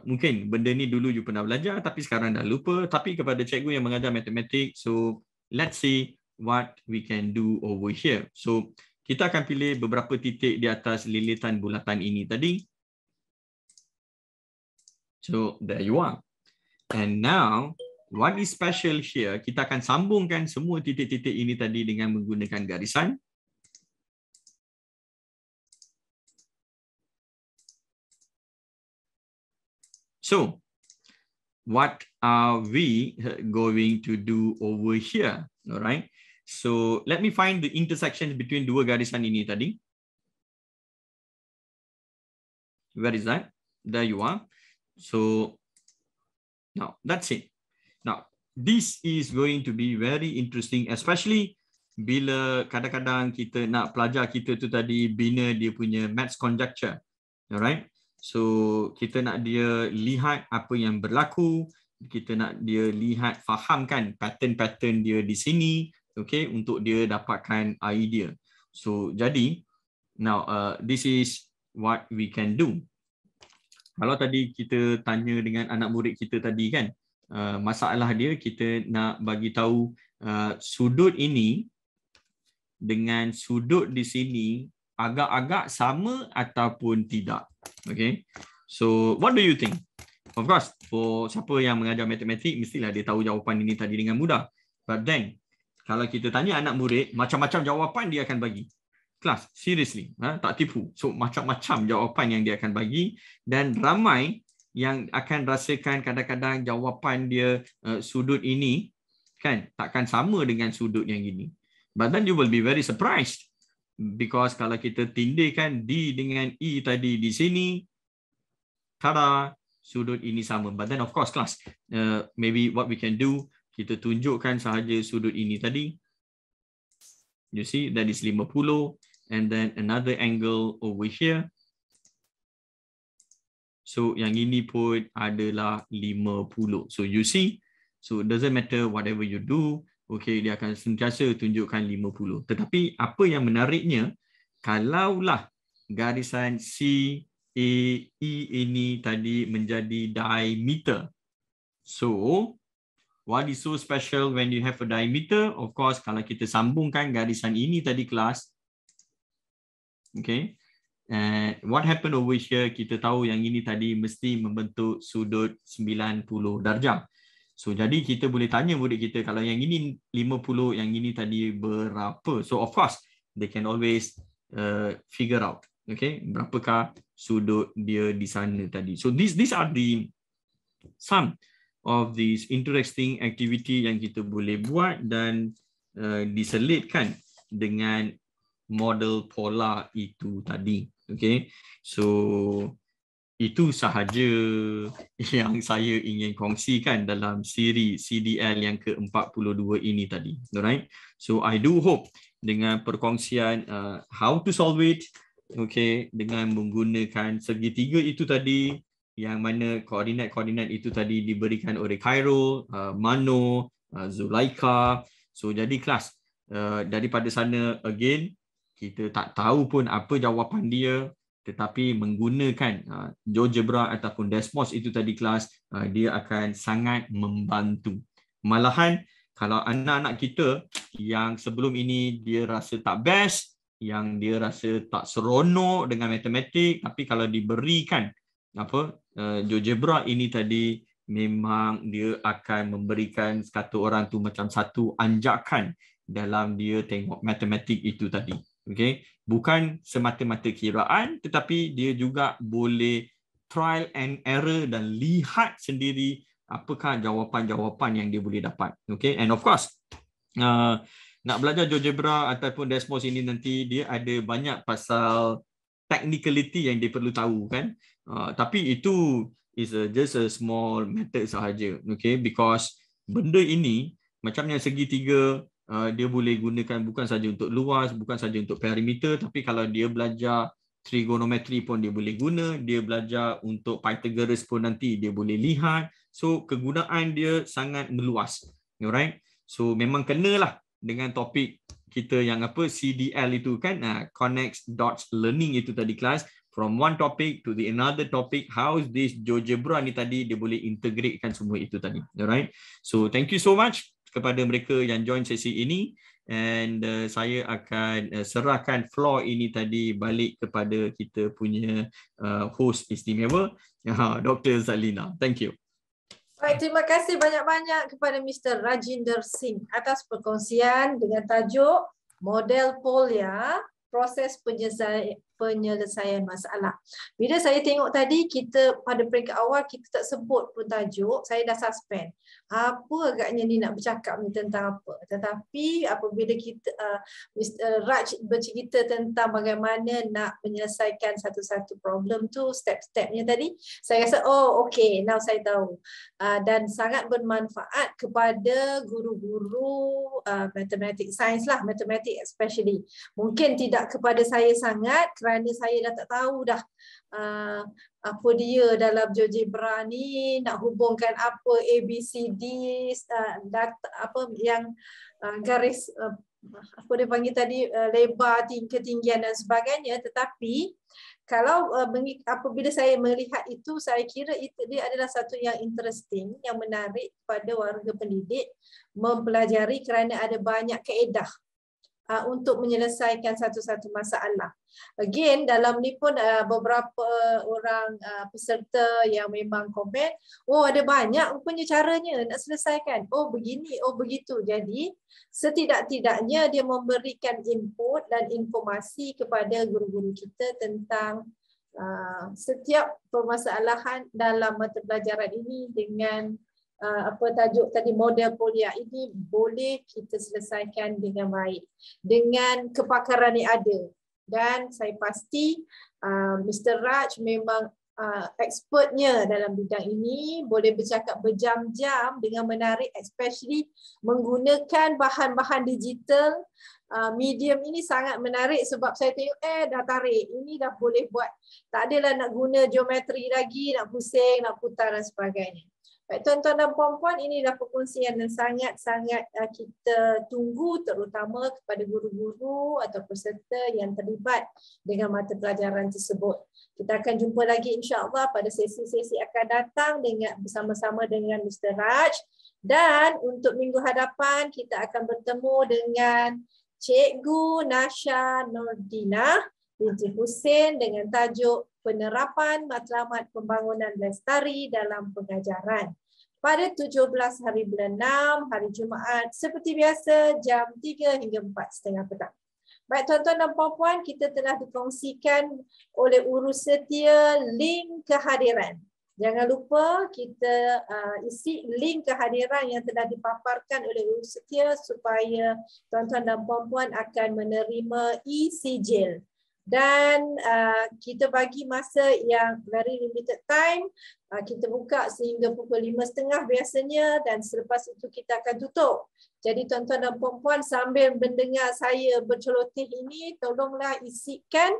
mungkin benda ni dulu you pernah belajar tapi sekarang dah lupa. Tapi kepada cikgu yang mengajar matematik, so let's see what we can do over here. So kita akan pilih beberapa titik di atas lilitan bulatan ini tadi. So there you are. And now what is special here, kita akan sambungkan semua titik-titik ini tadi dengan menggunakan garisan. So what are we going to do over here? All right. So let me find the intersection between dua garisan ini tadi. Where is that? There you are. So now that's it. Now this is going to be very interesting, especially bila kadang-kadang kita nak pelajar kita tu tadi bina dia punya maths conjecture. Alright. So kita nak dia lihat apa yang berlaku, kita nak dia lihat fahamkan pattern-pattern dia di sini. Okay, untuk dia dapatkan idea. So jadi now this is what we can do. Kalau tadi kita tanya dengan anak murid kita tadi kan, masalah dia kita nak bagi tahu sudut ini dengan sudut di sini agak-agak sama ataupun tidak. Okay, so what do you think? Of course, for siapa yang mengajar matematik mestilah dia tahu jawapan ini tadi dengan mudah. But then kalau kita tanya anak murid, macam-macam jawapan dia akan bagi. Kelas, seriously, tak tipu. So, macam-macam jawapan yang dia akan bagi dan ramai yang akan rasakan kadang-kadang jawapan dia sudut ini kan takkan sama dengan sudut yang ini. But then you will be very surprised because kalau kita tindihkan D dengan E tadi di sini, tada, sudut ini sama. But then of course, class, maybe what we can do, kita tunjukkan sahaja sudut ini tadi. You see, that is 50. And then another angle over here. So yang ini pun adalah 50. So you see, so it doesn't matter whatever you do, okay, dia akan sentiasa tunjukkan 50. Tetapi apa yang menariknya, kalaulah garisan C, A, E ini tadi menjadi diameter. So what is so special when you have a diameter? Of course, kalau kita sambungkan garisan ini tadi kelas, okay, and what happened over here, kita tahu yang ini tadi mesti membentuk sudut 90 darjah. So jadi kita boleh tanya murid kita, kalau yang ini 50, yang ini tadi berapa? So of course, they can always figure out, okay, berapakah sudut dia di sana tadi. So these are the some of these interesting activity yang kita boleh buat dan diselitkan dengan model pola itu tadi. Okay, so itu sahaja yang saya ingin kongsikan dalam siri CDL yang ke-42 ini tadi. Alright, so I do hope dengan perkongsian how to solve it, okay, dengan menggunakan segitiga itu tadi, yang mana koordinat-koordinat itu tadi diberikan oleh Khairul, Mano, Zulaika. So jadi kelas, daripada sana again, kita tak tahu pun apa jawapan dia, tetapi menggunakan GeoGebra ataupun Desmos itu tadi kelas, dia akan sangat membantu. Malahan kalau anak-anak kita yang sebelum ini dia rasa tak best, yang dia rasa tak seronok dengan matematik, tapi kalau diberikan GeoGebra ini tadi, memang dia akan memberikan, kata orang tu, macam satu anjakan dalam dia tengok matematik itu tadi. Okay, bukan semata-mata kiraan, tetapi dia juga boleh trial and error dan lihat sendiri apakah jawapan-jawapan yang dia boleh dapat. Okay, and of course, nak belajar GeoGebra ataupun Desmos ini nanti dia ada banyak pasal technicality yang dia perlu tahu kan. Tapi itu is just a small method sahaja. Okay, because benda ini macam yang segitiga, dia boleh gunakan bukan saja untuk luas, bukan saja untuk perimeter, tapi kalau dia belajar trigonometri pun dia boleh guna, dia belajar untuk Pythagoras pun nanti dia boleh lihat. So kegunaan dia sangat meluas. Alright, so memang kenalah dengan topik kita yang CDL itu kan, connects dots learning itu tadi kelas, from one topic to the another topic, how is this GeoGebra ni tadi dia boleh integratekan semua itu tadi. Alright, so thank you so much kepada mereka yang join sesi ini, and saya akan serahkan floor ini tadi balik kepada kita punya host istimewa, Dr. Zalina. Thank you. Baik, terima kasih banyak-banyak kepada Mr. Rajinder Singh atas perkongsian dengan tajuk Model Polya, Proses Penyelesaian Masalah. Bila saya tengok tadi, kita pada peringkat awal kita tak sebut pun tajuk, saya dah suspend. Apa agaknya ni nak bercakap ni tentang apa? Tetapi apabila kita Mr. Raj bercerita tentang bagaimana nak menyelesaikan satu-satu problem tu, step-stepnya tadi, saya rasa oh okay, now saya tahu. Dan sangat bermanfaat kepada guru-guru matematik sains lah, matematik especially. Mungkin tidak kepada saya sangat kerana saya dah tak tahu dah apa dia dalam GeoGebra ni, nak hubungkan apa ABCD, data apa yang garis apa dia panggil tadi, lebar, ketinggian dan sebagainya. Tetapi kalau apabila saya melihat itu, saya kira itu dia adalah satu yang interesting, yang menarik pada warga pendidik mempelajari kerana ada banyak kaedah untuk menyelesaikan satu-satu masalah. Again, dalam ni pun beberapa orang peserta yang memang komen, oh ada banyak rupanya caranya nak selesaikan. Oh begini, oh begitu. Jadi setidak-tidaknya dia memberikan input dan informasi kepada guru-guru kita tentang setiap permasalahan dalam mata pelajaran ini dengan apa tajuk tadi, model polya ini boleh kita selesaikan dengan baik dengan kepakaran yang ada. Dan saya pasti Mr. Raj memang expertnya dalam bidang ini, boleh bercakap berjam-jam dengan menarik, especially menggunakan bahan-bahan digital. Medium ini sangat menarik sebab saya tengok dah tarik, ini dah boleh buat. Tak adalah nak guna geometri lagi, nak pusing, nak putar dan sebagainya. Baik tuan-tuan dan puan-puan, inilah perkongsian yang sangat-sangat kita tunggu, terutama kepada guru-guru atau peserta yang terlibat dengan mata pelajaran tersebut. Kita akan jumpa lagi insya-Allah pada sesi-sesi akan datang dengan bersama-sama dengan Mr. Raj, dan untuk minggu hadapan kita akan bertemu dengan Cikgu Nasha Nordina binti Hussein dengan tajuk penerapan matlamat pembangunan lestari dalam pengajaran pada 17 hari bulan 6 hari Jumaat seperti biasa jam 3 hingga 4:30 petang. Baik tuan-tuan dan puan-puan, kita telah dikongsikan oleh urus setia link kehadiran. Jangan lupa kita isi link kehadiran yang telah dipaparkan oleh urus setia supaya tuan-tuan dan puan-puan akan menerima e-sijil. Dan kita bagi masa yang very limited time, kita buka sehingga pukul 5.30 biasanya, dan selepas itu kita akan tutup. Jadi tuan-tuan dan puan-puan, sambil mendengar saya berceloteh ini, tolonglah isikan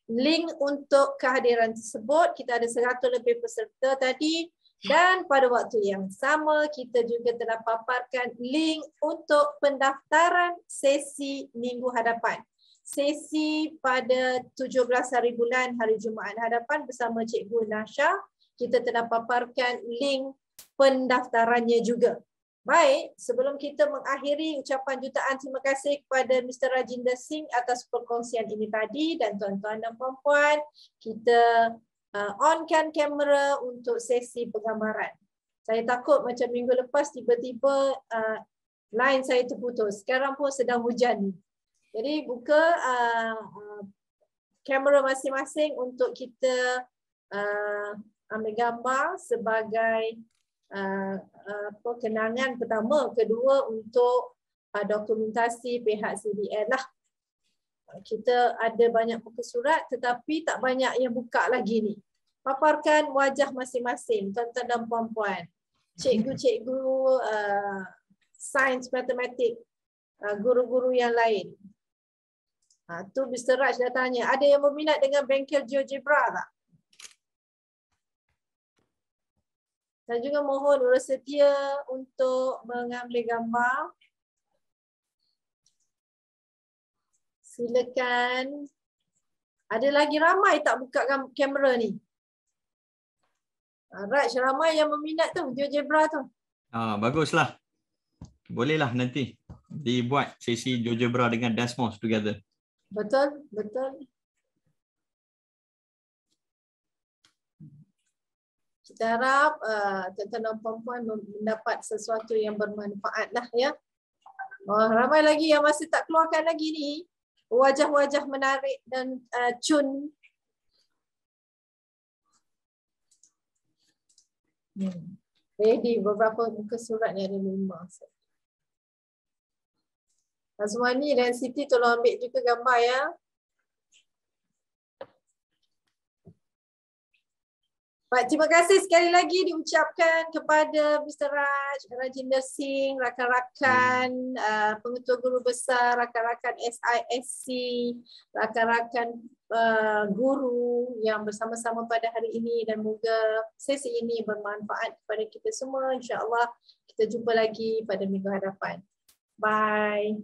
link untuk kehadiran tersebut. Kita ada 100 lebih peserta tadi, dan pada waktu yang sama kita juga telah paparkan link untuk pendaftaran sesi minggu hadapan. Sesi pada 17 hari bulan hari Jumaat hadapan bersama Cikgu Nasha, kita telah paparkan link pendaftarannya juga. Baik, sebelum kita mengakhiri, ucapan jutaan terima kasih kepada Mr. Rajinder Singh atas perkongsian ini tadi, dan tuan-tuan dan puan-puan, kita onkan kamera untuk sesi penggambaran. Saya takut macam minggu lepas tiba-tiba line saya terputus. Sekarang pun sedang hujan ni. Jadi buka kamera masing-masing untuk kita ambil gambar sebagai kenangan pertama. Kedua untuk dokumentasi pihak CDN lah. Kita ada banyak muka surat tetapi tak banyak yang buka lagi ni. Paparkan wajah masing-masing tuan-tuan dan puan-puan. Cikgu-cikgu sains matematik, guru-guru yang lain. Tu Mr. Raj dah tanya, ada yang berminat dengan bengkel GeoGebra tak? Saya juga mohon urus setia untuk mengambil gambar. Silakan. Ada lagi ramai tak buka kamera ni? Raj, ramai yang berminat tu GeoGebra tu. Baguslah. Bolehlah nanti dibuat sesi GeoGebra dengan Desmos together. Betul, betul. Kita harap tuan-tuan dan puan-puan mendapat sesuatu yang bermanfaat lah ya. Ramai lagi yang masih tak keluarkan lagi ni. Wajah-wajah menarik dan cun. Ready, beberapa muka surat ni ada 5. Azwani dan Siti tolong ambil juga gambar ya. Baik, terima kasih sekali lagi diucapkan kepada Mr. Raj, Rajinder Singh, rakan-rakan pengetua guru besar, rakan-rakan SISC, rakan-rakan guru yang bersama-sama pada hari ini, dan moga sesi ini bermanfaat kepada kita semua. InsyaAllah kita jumpa lagi pada minggu hadapan. Bye.